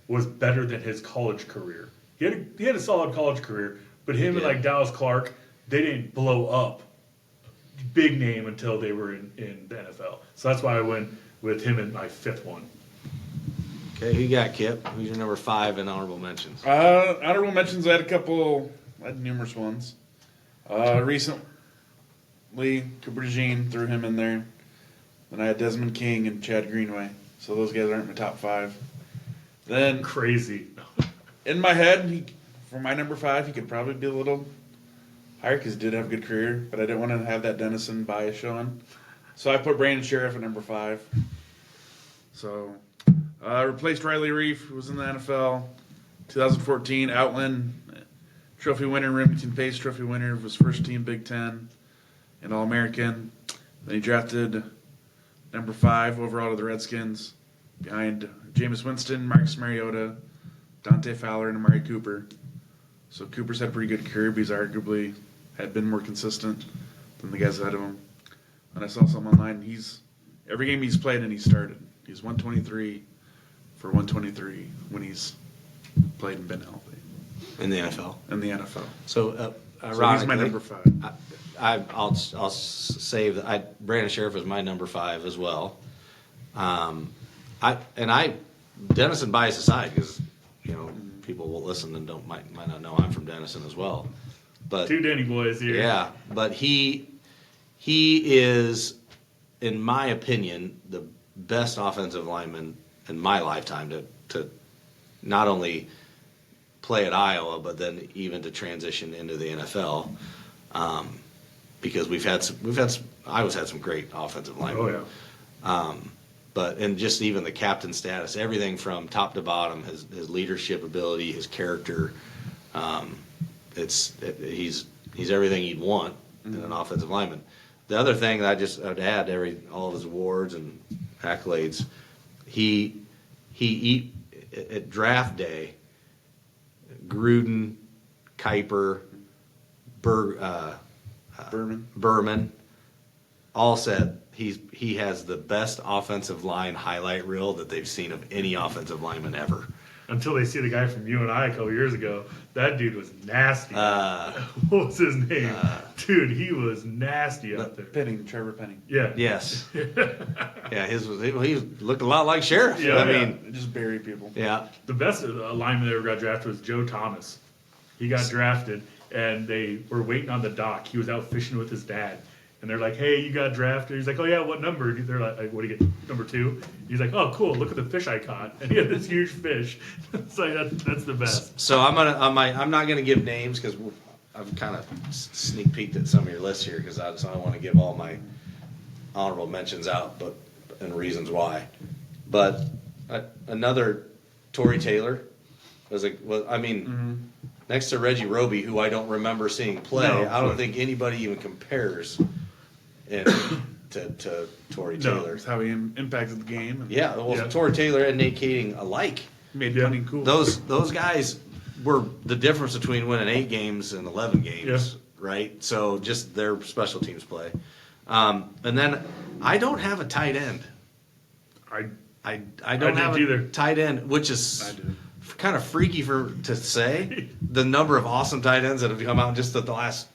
Speaker 1: was better than his college career. He had a solid college career, but him and like Dallas Clark, they didn't blow up big name until they were in the NFL. So that's why I went with him in my 5th one.
Speaker 3: Okay, who you got, Kip? Who's your number 5 in honorable mentions?
Speaker 2: Honorable mentions, I had numerous ones. Recently, Cooper DeJean, threw him in there. Then I had Desmond King and Chad Greenway. So those guys aren't in my top 5. Then
Speaker 1: Crazy.
Speaker 2: in my head, for my number 5, he could probably be a little higher because he did have a good career, but I didn't want to have that Denison bias showing. So I put Brandon Sheriff at number 5. So Replaced Riley Reef, who was in the NFL. 2014, Outland Trophy winner, Remington Pace Trophy winner, was first team Big Ten and All-American. Then he drafted number 5 overall to the Redskins, behind Jameis Winston, Marcus Mariota, Dante Fowler, and Amari Cooper. So Cooper's had a pretty good career, but he's arguably had been more consistent than the guys ahead of him. And I saw some online. Every game he's played and he started. He's 123 for 123 when he's played and been healthy
Speaker 3: In the NFL.
Speaker 2: in the NFL.
Speaker 3: So,
Speaker 2: So he's
Speaker 3: ironically,
Speaker 2: my number 5.
Speaker 3: I'll save that. Brandon Sheriff is my number 5 as well. Denison bias aside, because people will listen and might not know I'm from Denison as well. But
Speaker 1: 2 Denny boys here.
Speaker 3: yeah, but he is, in my opinion, the best offensive lineman in my lifetime to not only play at Iowa, but then even to transition into the NFL, because Iowa's had some great offensive linemen.
Speaker 1: Oh yeah.
Speaker 3: And just even the captain status, everything from top to bottom, his leadership ability, his character, he's everything you'd want in an offensive lineman. The other thing that I'd add to all of his awards and accolades, he at draft day, Gruden, Kuiper, Berman, all said he has the best offensive line highlight reel that they've seen of any offensive lineman ever.
Speaker 1: Until they see the guy from UNI a couple years ago. That dude was nasty. What was his name? Dude, he was nasty out there.
Speaker 2: Trevor Penning.
Speaker 1: Yeah.
Speaker 3: Yes. Yeah, he looked a lot like Sheriff.
Speaker 1: Yeah,
Speaker 3: I
Speaker 1: yeah.
Speaker 3: mean,
Speaker 2: Just bury people.
Speaker 3: yeah.
Speaker 1: The best lineman that ever got drafted was Joe Thomas. He got drafted, and they were waiting on the dock. He was out fishing with his dad. And they're like, hey, you got drafted. He's like, oh, yeah, what number? They're like, what do you get, number 2? He's like, oh, cool, look at the fish I caught. And he had this huge fish. So that's the best.
Speaker 3: So I'm not gonna give names because I've kind of sneak peeked at some of your lists here because I don't want to give all my honorable mentions out, and reasons why. But another Tory Taylor next to Reggie Roby, who I don't remember seeing play.
Speaker 1: No,
Speaker 3: I don't think anybody even compares to Tory Taylor.
Speaker 2: That's how he impacted the game. And
Speaker 3: Yeah, well,
Speaker 1: Yeah.
Speaker 3: Tory Taylor and Nate Kading alike.
Speaker 2: made
Speaker 1: Yeah.
Speaker 2: punting cool.
Speaker 3: Those guys were the difference between winning 8 games and 11 games, right? So just their special teams play. And then I don't have a tight end. I don't
Speaker 1: didn't
Speaker 3: have a
Speaker 1: either.
Speaker 3: tight end, which is
Speaker 2: I do.
Speaker 3: kind of freaky to say. The number of awesome tight ends that have come out just the last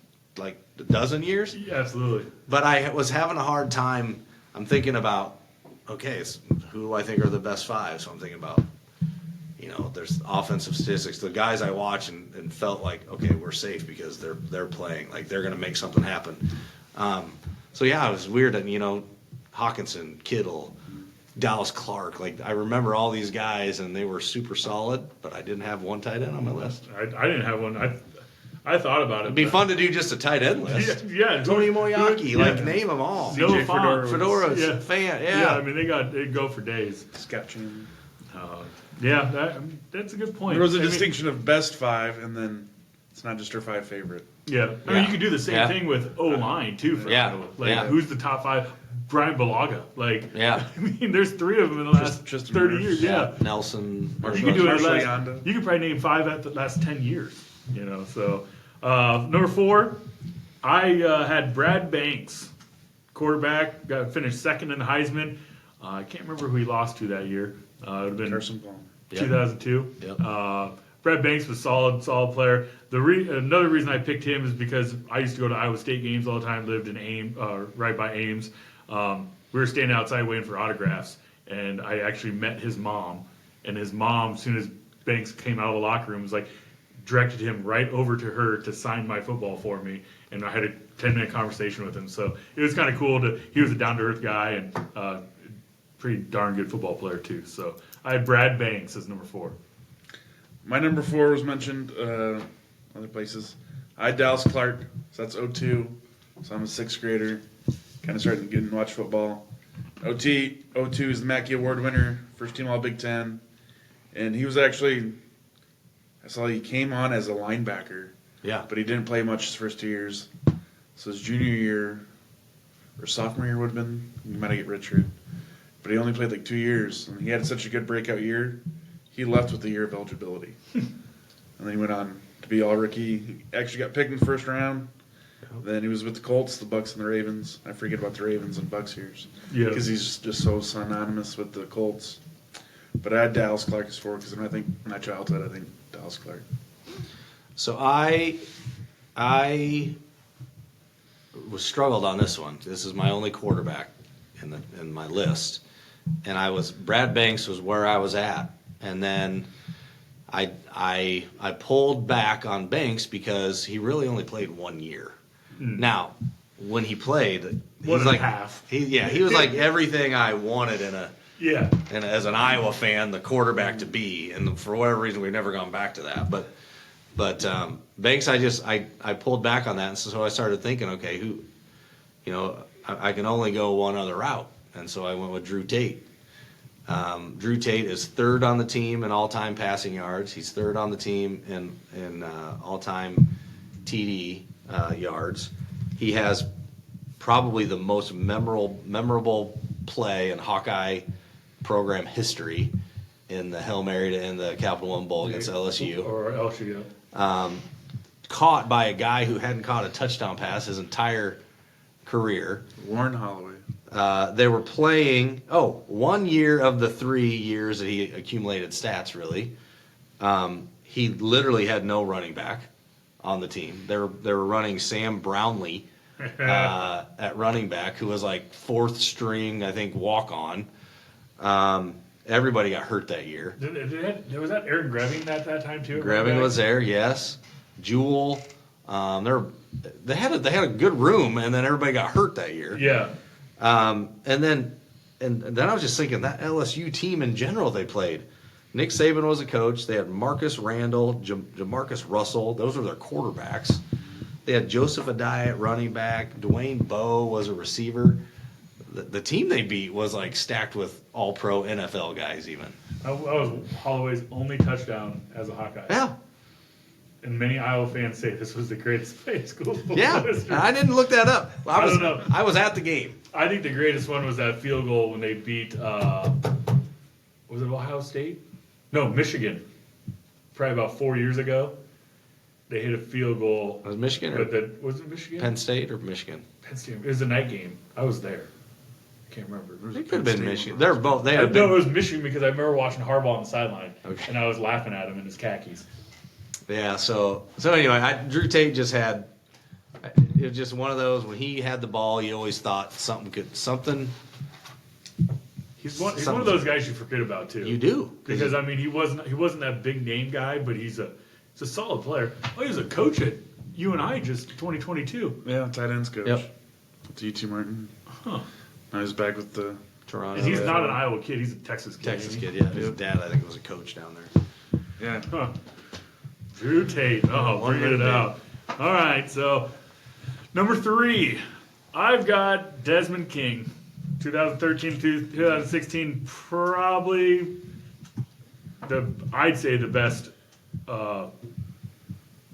Speaker 3: dozen years.
Speaker 1: Yeah, absolutely.
Speaker 3: But I was having a hard time. I'm thinking about, okay, who do I think are the best 5? So I'm thinking about, there's offensive statistics. The guys I watch and felt like, okay, we're safe because they're playing. Like, they're going to make something happen. So, yeah, it was weird that, Hawkinson, Kittle, Dallas Clark. I remember all these guys, and they were super solid, but I didn't have one tight end on my list.
Speaker 1: I didn't have one. I thought about it.
Speaker 3: It'd be fun to do just a tight end list.
Speaker 1: Yeah.
Speaker 3: Tony Moyaki,
Speaker 1: yeah.
Speaker 3: name them all.
Speaker 1: No
Speaker 2: CJ
Speaker 1: font.
Speaker 2: Fedora
Speaker 3: Fedora's
Speaker 1: Yeah.
Speaker 3: fan,
Speaker 1: Yeah, I mean, they'd go for days.
Speaker 2: Scott Chandler.
Speaker 1: That's a good point.
Speaker 2: There was a
Speaker 1: I mean,
Speaker 2: distinction of best 5, and then it's not just her 5 favorite.
Speaker 1: Yeah. I mean, you could do the same
Speaker 3: Yeah.
Speaker 1: thing with O-line, too. For
Speaker 3: Yeah.
Speaker 1: Iowa.
Speaker 3: Yeah.
Speaker 1: Who's the top 5? Brian Balaga.
Speaker 3: Yeah.
Speaker 1: I mean, there's 3 of them in the last
Speaker 2: Tristan
Speaker 1: 30
Speaker 2: Wirfs.
Speaker 1: years. Yeah.
Speaker 3: Nelson.
Speaker 1: You could do it
Speaker 2: Marshall
Speaker 1: last,
Speaker 2: Yanda.
Speaker 1: you could probably name 5 at the last 10 years. So number 4, I had Brad Banks, quarterback, finished second in the Heisman. I can't remember who he lost to that year. It would have been
Speaker 2: Carson Palmer.
Speaker 1: 2002.
Speaker 3: Yep.
Speaker 1: Brad Banks was solid player. Another reason I picked him is because I used to go to Iowa State games all the time. Lived in Ames, right by Ames. We were standing outside waiting for autographs, and I actually met his mom. And his mom, as soon as Banks came out of the locker room, was directed him right over to her to sign my football for me. And I had a 10-minute conversation with him. So it was kind of cool. He was a down-to-earth guy and pretty darn good football player too. So I had Brad Banks as number 4.
Speaker 2: My number 4 was mentioned other places. I had Dallas Clark, so that's 02. So I'm a 6th grader. Kind of starting to get and watch football. 02 is the Mackey Award winner, first team All Big Ten, and he was actually. I saw he came on as a linebacker.
Speaker 3: Yeah.
Speaker 2: But he didn't play much his first 2 years. So his junior year or sophomore year would have been. He might get redshirted. But he only played like 2 years, and he had such a good breakout year. He left with a year of eligibility, and then he went on to be all rookie. He actually got picked in the first round. Then he was with the Colts, the Bucks, and the Ravens. I forget about the Ravens and Bucks years because he's just so synonymous with the Colts. But I had Dallas Clark as forward because I think in my childhood I think Dallas Clark.
Speaker 3: So I was struggled on this one. This is my only quarterback in my list, and Brad Banks was where I was at, and then I pulled back on Banks because he really only played 1 year. Now, when he played, he's like
Speaker 1: half.
Speaker 3: He was like everything I wanted and as an Iowa fan, the quarterback to be, and for whatever reason we've never gone back to that. But Banks, I pulled back on that, and so I started thinking, okay, who, I can only go one other route, and so I went with Drew Tate. Drew Tate is third on the team in all-time passing yards. He's third on the team in all-time TD yards. He has probably the most memorable play in Hawkeye program history in the Hail Mary to end the Capital One Bowl against LSU.
Speaker 1: Or LSU.
Speaker 3: Caught by a guy who hadn't caught a touchdown pass his entire career.
Speaker 2: Warren Holloway.
Speaker 3: They were playing 1 year of the 3 years that he accumulated stats, really. He literally had no running back on the team. They were running Sam Brownlee at running back, who was like fourth string, I think, walk-on. Everybody got hurt that year.
Speaker 1: Was that Aaron Greving at that time too?
Speaker 3: Greving was there, yes. Jewell. They had a good room, and then everybody got hurt that year.
Speaker 1: Yeah.
Speaker 3: And then I was just thinking that LSU team in general they played. Nick Saban was a coach. They had Marcus Randall, Jamarcus Russell. Those were their quarterbacks. They had Joseph Adai at running back. Dwayne Bowe was a receiver. The team they beat was like stacked with all-pro NFL guys even.
Speaker 1: That was Holloway's only touchdown as a Hawkeye.
Speaker 3: Yeah.
Speaker 1: And many Iowa fans say this was the greatest play in school football
Speaker 3: Yeah,
Speaker 1: history.
Speaker 3: I didn't look that up.
Speaker 1: I don't know.
Speaker 3: I was at the game.
Speaker 1: I think the greatest one was that field goal when they beat, was it Ohio State? No, Michigan. Probably about 4 years ago. They hit a field goal.
Speaker 3: Was it Michigan
Speaker 1: Was it Michigan?
Speaker 3: Penn State or Michigan?
Speaker 1: Penn State. It was a night game. I was there. I can't remember.
Speaker 3: It could have been Michigan. They're both.
Speaker 1: No, it was Michigan because I remember watching Harbaugh on the sideline,
Speaker 3: Okay.
Speaker 1: and I was laughing at him in his khakis.
Speaker 3: Yeah. So anyway, Drew Tate just had. It was just one of those when he had the ball, you always thought something.
Speaker 1: He's one of those guys you forget about too.
Speaker 3: You do
Speaker 1: because I mean he wasn't that big name guy, but he's a solid player. Oh, he was a coach at UNI just 2022.
Speaker 2: Yeah, tight ends coach.
Speaker 3: Yep.
Speaker 2: With UT Martin.
Speaker 1: Huh.
Speaker 2: Now he's back with the
Speaker 3: Toronto.
Speaker 1: And he's not an Iowa kid. He's a Texas kid.
Speaker 3: Texas kid. Yeah, his dad I think was a coach down there.
Speaker 2: Yeah.
Speaker 1: Huh. Drew Tate. Oh, bringing it out. All right, so number 3, I've got Desmond King. 2013 to 2016, probably I'd say the best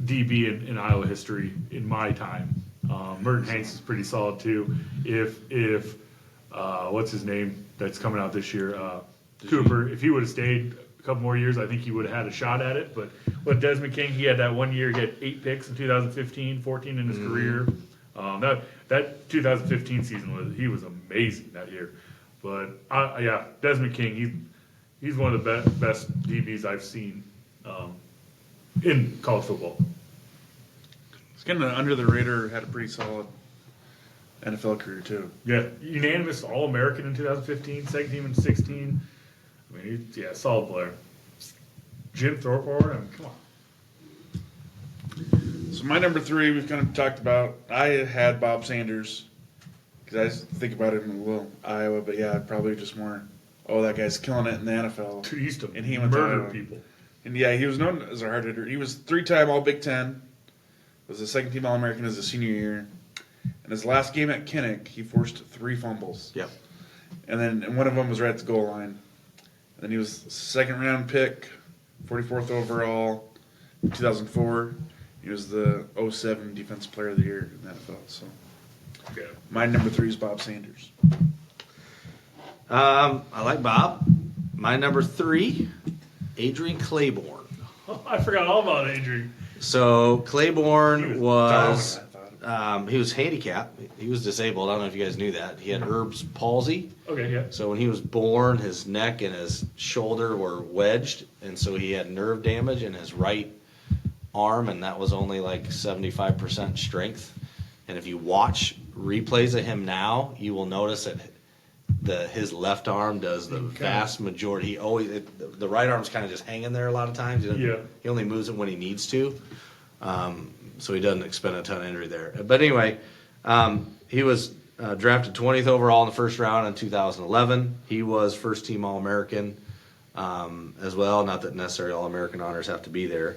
Speaker 1: DB in Iowa history in my time. Merton Hanks is pretty solid too. If what's his name that's coming out this year, Cooper, if he would have stayed a couple more years, I think he would have had a shot at it. But with Desmond King, he had that 1 year, he had 8 picks in 2015, 14 in his career. That 2015 season he was amazing that year. But Desmond King, he's one of the best DBs I've seen in college football.
Speaker 2: He's kind of under the radar, had a pretty solid NFL career too.
Speaker 1: Yeah, unanimous All-American in 2015, second team in 16. I mean, solid player. Jim Thorpe, come on.
Speaker 2: So my number 3, we've kind of talked about. I had Bob Sanders because I just think about him a little Iowa, but probably just more. Oh, that guy's killing it in the NFL.
Speaker 1: He used to
Speaker 2: and he went to
Speaker 1: murder
Speaker 2: Iowa.
Speaker 1: people.
Speaker 2: And he was known as a hard hitter. He was 3-time All Big Ten. Was a second team All American as a senior year. And his last game at Kinnick, he forced 3 fumbles.
Speaker 3: Yep.
Speaker 2: and one of them was right at the goal line. And then he was second round pick, 44th overall, 2004. He was the 07 Defensive Player of the Year in the NFL. So,
Speaker 1: Okay.
Speaker 2: my number 3 is Bob Sanders.
Speaker 3: I like Bob. My number 3, Adrian Claiborne.
Speaker 1: Oh, I forgot all about Adrian.
Speaker 3: So
Speaker 1: He
Speaker 3: Claiborne was
Speaker 2: dominant, I thought.
Speaker 3: he was handicapped. He was disabled. I don't know if you guys knew that. He had Erb's palsy.
Speaker 1: Okay, yeah.
Speaker 3: So when he was born, his neck and his shoulder were wedged, and so he had nerve damage in his right arm, and that was only like 75% strength. And if you watch replays of him now, you will notice that his left arm does the vast majority. He always the right arm's kind of just hanging there a lot of times.
Speaker 1: Yeah.
Speaker 3: He only moves it when he needs to, so he doesn't expend a ton of injury there. But anyway, he was drafted 20th overall in the first round in 2011. He was first team All-American as well. Not that necessarily All-American honors have to be there.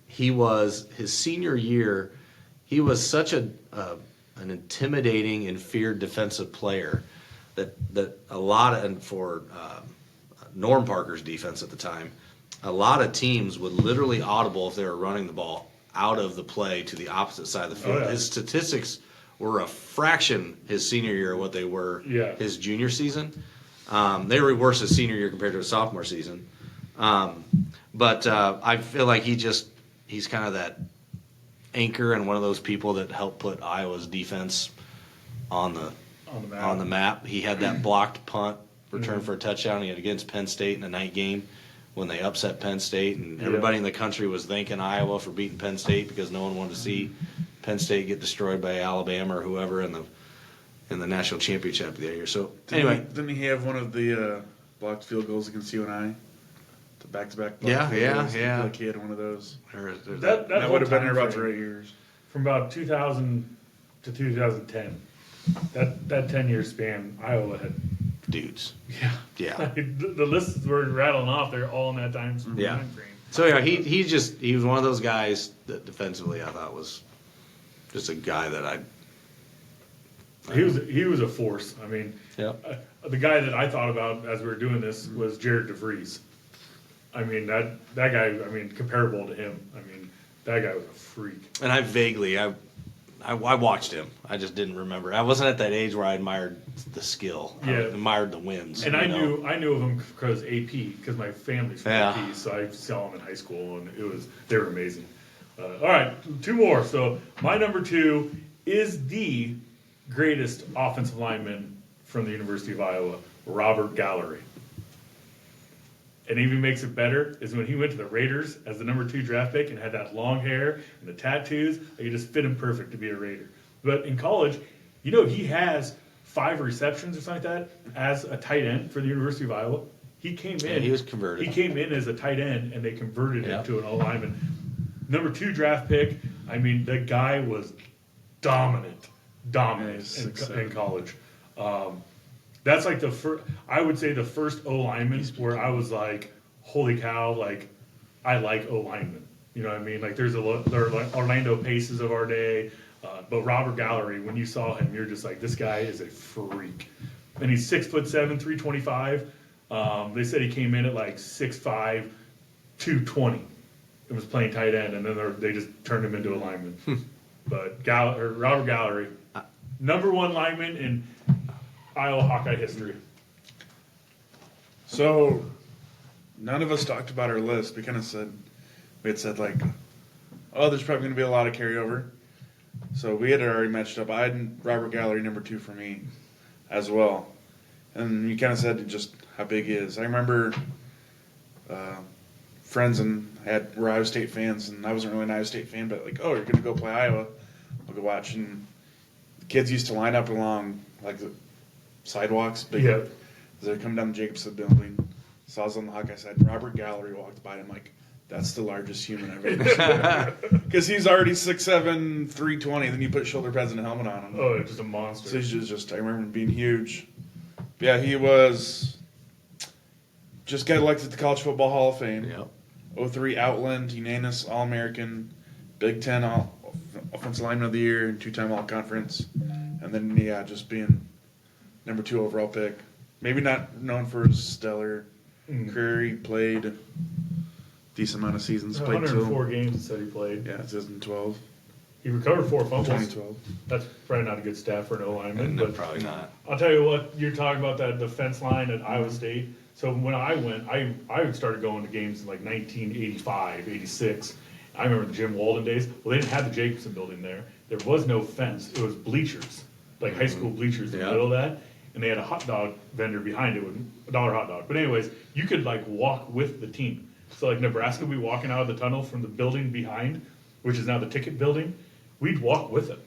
Speaker 3: He was his senior year. He was such an intimidating and feared defensive player that a lot of, and for Norm Parker's defense at the time, a lot of teams would literally audible if they were running the ball out of the play to the opposite side of the field.
Speaker 1: Oh, yeah.
Speaker 3: His statistics were a fraction his senior year of what they were his junior season. They were worse his senior year compared to his sophomore season. But I feel like he's kind of that anchor and one of those people that helped put Iowa's defense on the map. He had that blocked punt return for a touchdown he had against Penn State in a night game when they upset Penn State, and everybody in the country was thanking Iowa for beating Penn State because no one wanted to see Penn State get destroyed by Alabama or whoever in the national championship that year. So anyway,
Speaker 2: Didn't he have one of the blocked field goals against UNI? The back-to-back blocked
Speaker 3: Yeah,
Speaker 2: field
Speaker 3: yeah,
Speaker 2: goals?
Speaker 3: yeah.
Speaker 2: I feel like he had one of those.
Speaker 1: That
Speaker 2: That
Speaker 1: whole
Speaker 2: would have been
Speaker 1: time
Speaker 2: there about the
Speaker 1: frame,
Speaker 2: right years.
Speaker 1: from about 2000 to 2010. That 10-year span, Iowa had.
Speaker 3: dudes.
Speaker 1: Yeah. The lists were rattling off. They're all in that time frame.
Speaker 3: So yeah, he was one of those guys that defensively I thought was just a guy that
Speaker 1: He was a force. I mean, the guy that I thought about as we were doing this was Jared DeVries. I mean that guy. I mean, comparable to him. I mean, that guy was a freak.
Speaker 3: And I watched him. I just didn't remember. I wasn't at that age where I admired the skill. I admired the wins.
Speaker 1: And I knew of him because AP, because my family's from AP, so I saw him in high school, and they were amazing. All right, 2 more. So my number 2 is the greatest offensive lineman from the University of Iowa, Robert Gallery. And even makes it better is when he went to the Raiders as the number 2 draft pick and had that long hair and the tattoos. You just fit him perfect to be a Raider. But in college, he has 5 receptions or something like that as a tight end for the University of Iowa. He came in.
Speaker 3: He was converted.
Speaker 1: He came in as a tight end, and they converted him to an O-lineman. Number 2 draft pick. I mean, the guy was dominant in college. That's like the first. I would say the first O lineman where I was like, "Holy cow!" Like, I like O linemen. You know what I mean? Like, there are like Orlando Paces of our day, but Robert Gallery. When you saw him, you're just like, "This guy is a freak." And he's 6'7", 325. They said he came in at like 6'5", 220, and was playing tight end, and then they just turned him into a lineman. But Robert Gallery, number 1 lineman in Iowa Hawkeye history.
Speaker 2: So, none of us talked about our list. We had said like, oh, there's probably going to be a lot of carryover. So we had already matched up. I had Robert Gallery number 2 for me as well. And you kind of said just how big he is. I remember friends were Iowa State fans, and I wasn't really an Iowa State fan, but like, oh, you're going to go play Iowa. I'll go watch. And the kids used to line up along like the sidewalks. As they come down the Jacobson building. So I was on the Hawkeye side. Robert Gallery walked by, and I'm like, that's the largest human I've ever seen. Because he's already 6'7", 320. Then you put shoulder pads and a helmet on him.
Speaker 1: Oh, just a monster.
Speaker 2: So he's just I remember him being huge. But yeah, he was just got elected to the College Football Hall of Fame.
Speaker 3: Yep.
Speaker 2: 03 Outland, unanimous All-American, Big Ten Offensive Lineman of the Year, and 2-time All-Conference. And then, just being number 2 overall pick. Maybe not known for his stellar career. He played a decent amount of seasons. Played
Speaker 1: 104 games, it said he played.
Speaker 2: Yeah, 2012.
Speaker 1: He recovered 4 fumbles.
Speaker 2: 2012.
Speaker 1: That's probably not a good stat for an O-lineman.
Speaker 3: No,
Speaker 1: But
Speaker 3: probably not.
Speaker 1: I'll tell you what, you're talking about that defense line at Iowa State. So when I went, I started going to games in like 1985, 86. I remember the Jim Walden days. Well, they didn't have the Jacobson building there. There was no fence. It was bleachers, like high school bleachers in the middle of that. And they had a hot dog vendor behind it with a $1 hot dog. But anyways, you could like walk with the team. So like Nebraska would be walking out of the tunnel from the building behind, which is now the ticket building. We'd walk with them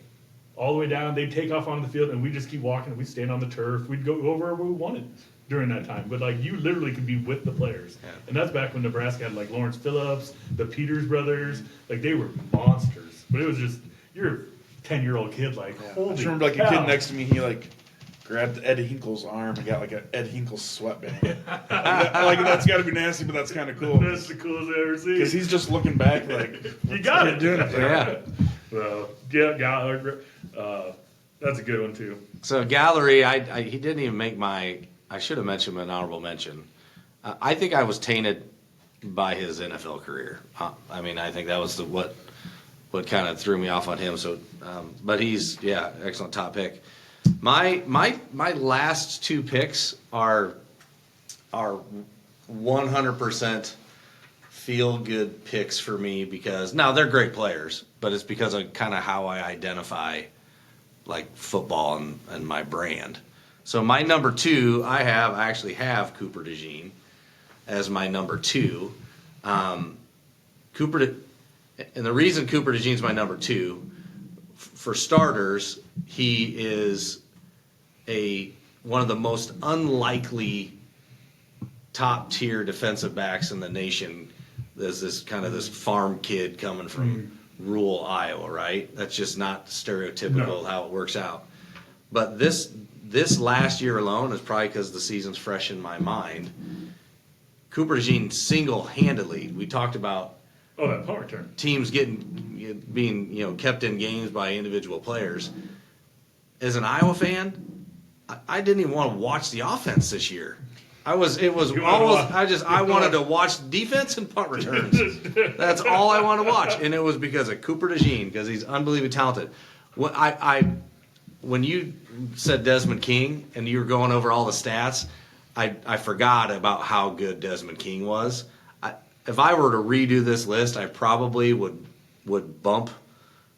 Speaker 1: all the way down. They'd take off onto the field, and we'd just keep walking. We'd stand on the turf. We'd go wherever we wanted during that time. But like you literally could be with the players.
Speaker 3: Yeah.
Speaker 1: And that's back when Nebraska had like Lawrence Phillips, the Peters brothers. Like they were monsters. But it was just, you're a 10-year-old kid like, holy
Speaker 2: I just remember like
Speaker 1: cow.
Speaker 2: a kid next to me, he like grabbed Ed Hinkle's arm and got like an Ed Hinkle sweatband. like that's got to be nasty, but that's kind of cool.
Speaker 1: That's the coolest I've ever seen.
Speaker 2: Because he's just looking back like,
Speaker 1: You got it.
Speaker 2: doing it there?
Speaker 3: Yeah.
Speaker 1: Well, yeah, Gallagher. That's a good one too.
Speaker 3: So Gallery, he didn't even make my. I should have mentioned him an honorable mention. I think I was tainted by his NFL career. I mean, I think that was what kind of threw me off on him. So, but he's excellent top pick. My last 2 picks are 100% feel good picks for me because now they're great players, but it's because of kind of how I identify like football and my brand. So my number 2, I actually have Cooper DeJean as my number 2. And the reason Cooper DeJean is my number 2, for starters, he is one of the most unlikely top tier defensive backs in the nation. There's this farm kid coming from rural Iowa, right? That's just not stereotypical how it works out. But this last year alone is probably because the season's fresh in my mind. Cooper DeJean single-handedly, we talked about
Speaker 1: that punt return.
Speaker 3: Teams being kept in games by individual players. As an Iowa fan, I didn't even want to watch the offense this year. I wanted to watch defense and punt returns. That's all I want to watch, and it was because of Cooper DeJean because he's unbelievably talented. When you said Desmond King and you were going over all the stats, I forgot about how good Desmond King was. If I were to redo this list, I probably would bump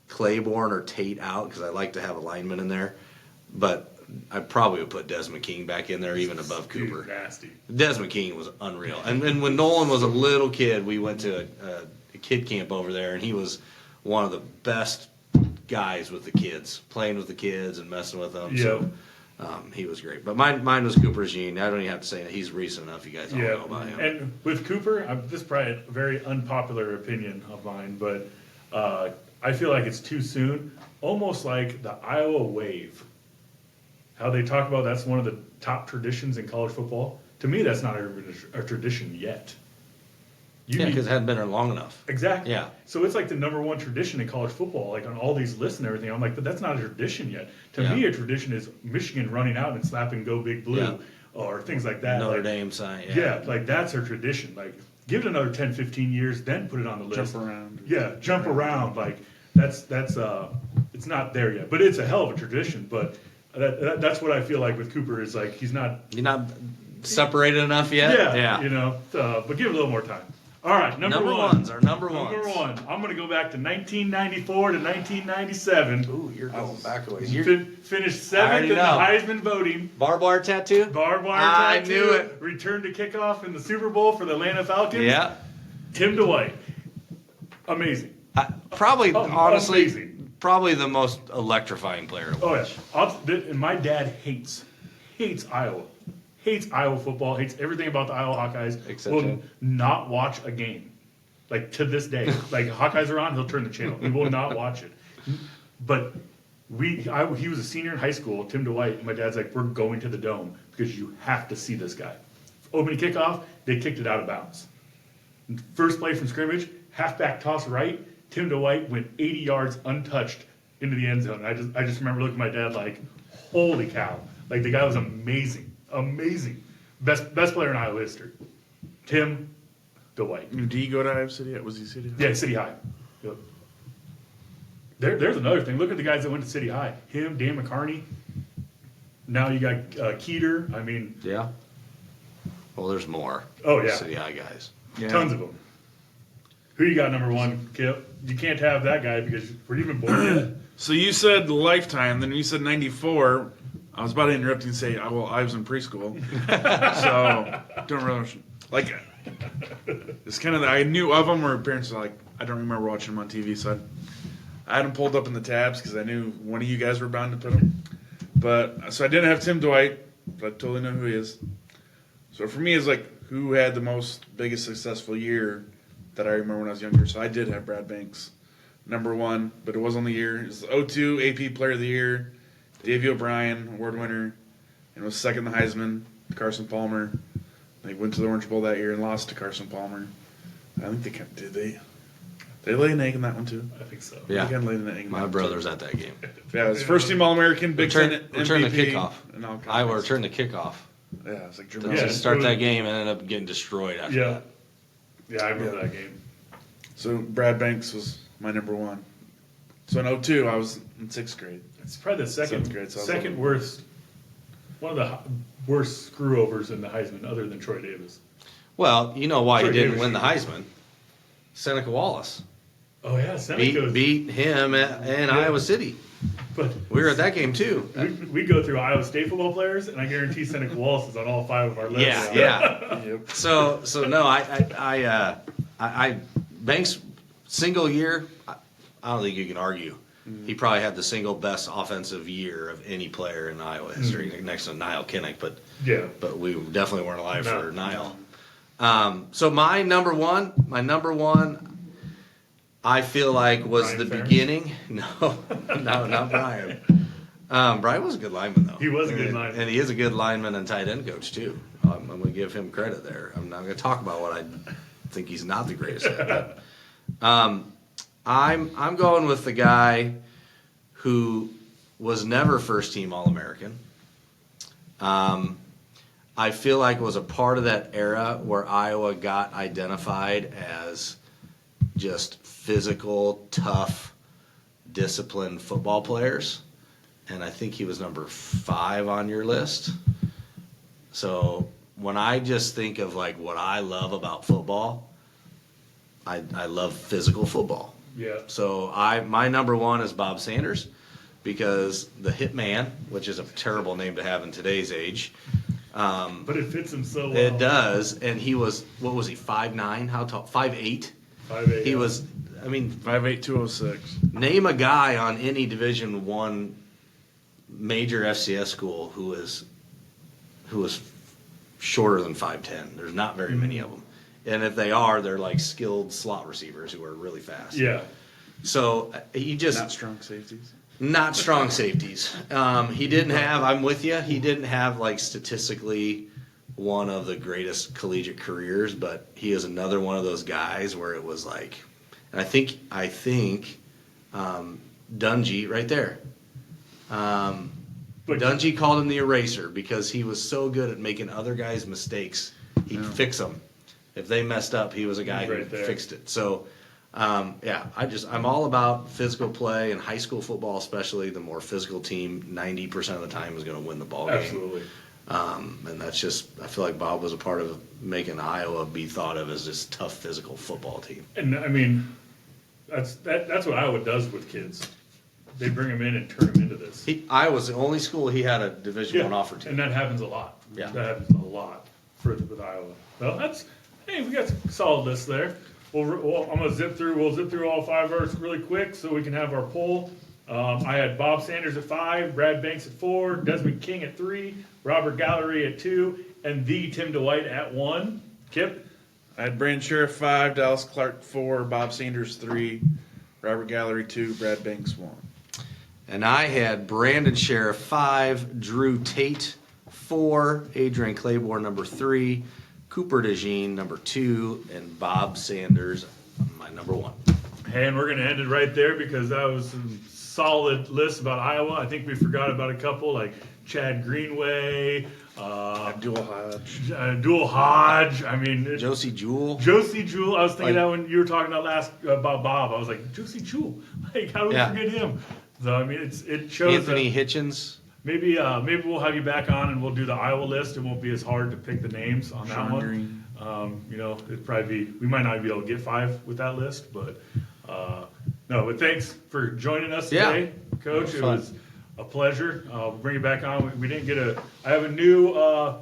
Speaker 3: Claiborne or Tate out because I like to have a lineman in there, but I probably would put Desmond King back in there even above Cooper.
Speaker 1: Nasty.
Speaker 3: Desmond King was unreal. And when Nolan was a little kid, we went to a kid camp over there, and he was one of the best guys with the kids, playing with the kids and messing with them.
Speaker 1: Yeah.
Speaker 3: So he was great. But mine was Cooper DeJean. I don't even have to say that. He's recent enough. You guys all know about him.
Speaker 1: And with Cooper, this is probably a very unpopular opinion of mine, but I feel like it's too soon. Almost like the Iowa wave. How they talk about that's one of the top traditions in college football. To me, that's not a tradition yet.
Speaker 3: Because it hadn't been there long enough.
Speaker 1: Exactly.
Speaker 3: Yeah.
Speaker 1: So it's like the number one tradition in college football, like on all these lists and everything. I'm like, but that's not a tradition yet. To me, a tradition is Michigan running out and slapping "Go Big Blue" or things like that.
Speaker 3: Notre Dame sign.
Speaker 1: Yeah, like that's our tradition. Like, give it another 10, 15 years, then put it on the list.
Speaker 2: Jump around.
Speaker 1: Yeah, jump around. Like that's it's not there yet, but it's a hell of a tradition. But that's what I feel like with Cooper is like he's not
Speaker 3: separated enough yet.
Speaker 1: Yeah. But give it a little more time. All right, number one.
Speaker 3: ones are number ones.
Speaker 1: Number one. I'm going to go back to 1994 to 1997.
Speaker 3: Ooh, you're going back a ways.
Speaker 1: Finished seventh in the Heisman voting.
Speaker 3: Barbed wire tattoo?
Speaker 1: Barbed wire
Speaker 3: I
Speaker 1: tattoo.
Speaker 3: knew it.
Speaker 1: Returned to kickoff in the Super Bowl for the Atlanta Falcons.
Speaker 3: Yeah.
Speaker 1: Tim Dwight. Amazing.
Speaker 3: Honestly,
Speaker 1: amazing.
Speaker 3: Probably the most electrifying player to watch.
Speaker 1: And my dad hates Iowa. Hates Iowa football, hates everything about the Iowa Hawkeyes, will not watch a game. Like, to this day. Like, Hawkeyes are on, he'll turn the channel. He will not watch it. But he was a senior in high school, Tim Dwight, and my dad's like, we're going to the Dome because you have to see this guy. Opening kickoff, they kicked it out of bounds. First play from scrimmage, halfback toss right, Tim Dwight went 80 yards untouched into the end zone. I just remember looking at my dad like, holy cow. Like the guy was amazing. Best player in Iowa history. Tim Dwight.
Speaker 2: Did he go to Iowa City? Was he City High?
Speaker 1: Yeah, City High. Yep. There's another thing. Look at the guys that went to City High. Him, Dan McCarney. Now you got Keeter. I mean.
Speaker 3: Yeah. Well, there's more.
Speaker 1: Oh, yeah.
Speaker 3: City High guys.
Speaker 2: Yeah.
Speaker 1: Tons of them. Who you got number one, Kip? You can't have that guy because were you even born yet?
Speaker 2: So you said lifetime, then you said 94. I was about to interrupt you and say, well, I was in preschool. So, don't really, like, it's kind of, I knew of them where parents were like, I don't remember watching them on TV, so I had them pulled up in the tabs because I knew one of you guys were bound to put them. But, so I didn't have Tim Dwight, but I totally know who he is. So for me, it's like, who had the biggest successful year that I remember when I was younger. So I did have Brad Banks, number one, but it was on the year. It was the 02 AP Player of the Year, Davey O'Brien, award winner, and was second in the Heisman, Carson Palmer. They went to the Orange Bowl that year and lost to Carson Palmer. I think they lay an egg in that one too.
Speaker 1: I think so.
Speaker 3: Yeah.
Speaker 2: They laid an egg in
Speaker 3: My
Speaker 2: that
Speaker 3: brother's at that game.
Speaker 2: Yeah, it was first team All-American, Big Ten
Speaker 3: Return the
Speaker 2: MVP,
Speaker 3: kickoff.
Speaker 2: and all kinds
Speaker 3: Iowa
Speaker 2: of
Speaker 3: returned the kickoff.
Speaker 2: Yeah, it was like
Speaker 3: To
Speaker 2: dramatic.
Speaker 1: Yeah.
Speaker 3: start that game and ended up getting destroyed after
Speaker 1: Yeah.
Speaker 3: that.
Speaker 1: Yeah, I remember
Speaker 2: Yeah.
Speaker 1: that game.
Speaker 2: So Brad Banks was my number one. So in 02, I was in 6th grade.
Speaker 1: It's probably the
Speaker 2: Seventh grade, so I was
Speaker 1: second worst, one of the worst screw overs in the Heisman, other than Troy Davis.
Speaker 3: Well, you know why
Speaker 1: Troy
Speaker 3: he didn't
Speaker 1: Davis
Speaker 3: win the
Speaker 1: should-
Speaker 3: Heisman. Seneca Wallace
Speaker 1: Oh yeah, Seneca's.
Speaker 3: beat him in Iowa City.
Speaker 1: But
Speaker 3: We were at that game too.
Speaker 1: we go through Iowa State football players, and I guarantee Seneca Wallace is on all 5 of our lists.
Speaker 3: Yeah.
Speaker 2: Yep.
Speaker 3: So no, I Banks single year. I don't think you can argue. He probably had the single best offensive year of any player in Iowa history, next to Niall Kinnick.
Speaker 1: Yeah.
Speaker 3: But we definitely weren't alive
Speaker 1: No.
Speaker 3: for Niall. So my number one, I feel like was
Speaker 1: Brian
Speaker 3: the
Speaker 1: Ferentz?
Speaker 3: beginning. No, not Brian. Brian was a good lineman though.
Speaker 1: He was a good lineman.
Speaker 3: and he is a good lineman and tight end coach too. I'm going to give him credit there. I'm not going to talk about what I think he's not the greatest at. But, I'm going with the guy who was never first team All-American. I feel like was a part of that era where Iowa got identified as just physical, tough, disciplined football players. And I think he was number 5 on your list. So when I just think of like what I love about football, I love physical football.
Speaker 1: Yeah.
Speaker 3: So my number one is Bob Sanders because the Hitman, which is a terrible name to have in today's age.
Speaker 1: But it fits him so well.
Speaker 3: It does, and he was, what was he, 5'9"? How tall? 5'8"?
Speaker 1: 5'8",
Speaker 3: He
Speaker 1: yeah.
Speaker 3: was, I mean,
Speaker 2: 5'8", 206.
Speaker 3: name a guy on any Division I major FCS school who was shorter than 5'10". There's not very many of them. And if they are, they're like skilled slot receivers who are really fast.
Speaker 1: Yeah.
Speaker 3: So he just
Speaker 2: Not strong safeties.
Speaker 3: not strong safeties. He didn't have. I'm with you. He didn't have like statistically one of the greatest collegiate careers, but he is another one of those guys where it was like, and I think Dungy right there.
Speaker 1: But
Speaker 3: Dungy called him the eraser because he was so good at making other guys' mistakes. He'd fix them. If they messed up, he was a guy who
Speaker 1: Right there.
Speaker 3: fixed it. So, I'm all about physical play and high school football, especially the more physical team. 90% of the time is going to win the ball game.
Speaker 1: absolutely.
Speaker 3: And that's just, I feel like Bob was a part of making Iowa be thought of as this tough physical football team.
Speaker 1: And I mean, that's what Iowa does with kids. They bring them in and turn them into this.
Speaker 3: Iowa's the only school he had a Division I offer to.
Speaker 1: And that happens a lot.
Speaker 3: Yeah.
Speaker 1: That happens a lot with Iowa. Well, hey, we got some solid lists there. I'm gonna zip through. We'll zip through all 5 of ours really quick so we can have our poll. I had Bob Sanders at 5, Brad Banks at 4, Desmond King at 3, Robert Gallery at 2, and the Tim Dwight at 1. Kip.
Speaker 2: I had Brandon Sheriff 5, Dallas Clark 4, Bob Sanders 3, Robert Gallery 2, Brad Banks 1.
Speaker 3: And I had Brandon Sheriff 5, Drew Tate 4, Adrian Claiborne number 3, Cooper DeJean number 2, and Bob Sanders my number 1.
Speaker 1: And we're gonna end it right there because that was some solid list about Iowa. I think we forgot about a couple like Chad Greenway,
Speaker 2: Dual Hodge.
Speaker 1: Dual Hodge. I mean,
Speaker 3: Josie Jewell.
Speaker 1: Josie Jewell. I was thinking
Speaker 3: Like-
Speaker 1: that when you were talking about Bob. I was like, Josie Jewell. Like, how do we
Speaker 3: Yeah.
Speaker 1: forget him? So I mean, it shows.
Speaker 3: Anthony Hitchens.
Speaker 1: Maybe we'll have you back on and we'll do the Iowa list. It won't be as hard to pick the names on that
Speaker 2: Sean
Speaker 1: one.
Speaker 2: Green.
Speaker 1: It'd probably be, we might not be able to get 5 with that list, but no. But thanks for joining us
Speaker 3: Yeah.
Speaker 1: today, Coach. It
Speaker 3: fun.
Speaker 1: was a pleasure. We'll bring you back on. We didn't get I have a new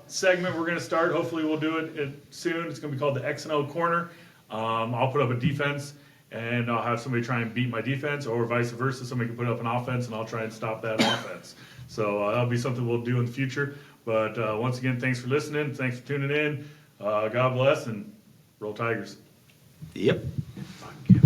Speaker 1: segment we're going to start. Hopefully we'll do it soon. It's going to be called the X&O Corner. I'll put up a defense and I'll have somebody try and beat my defense, or vice versa. Somebody can put up an offense and I'll try and stop that offense. So that'll be something we'll do in the future. But once again, thanks for listening. Thanks for tuning in. God bless and roll Tigers.
Speaker 3: Yep.
Speaker 1: Fuck yeah.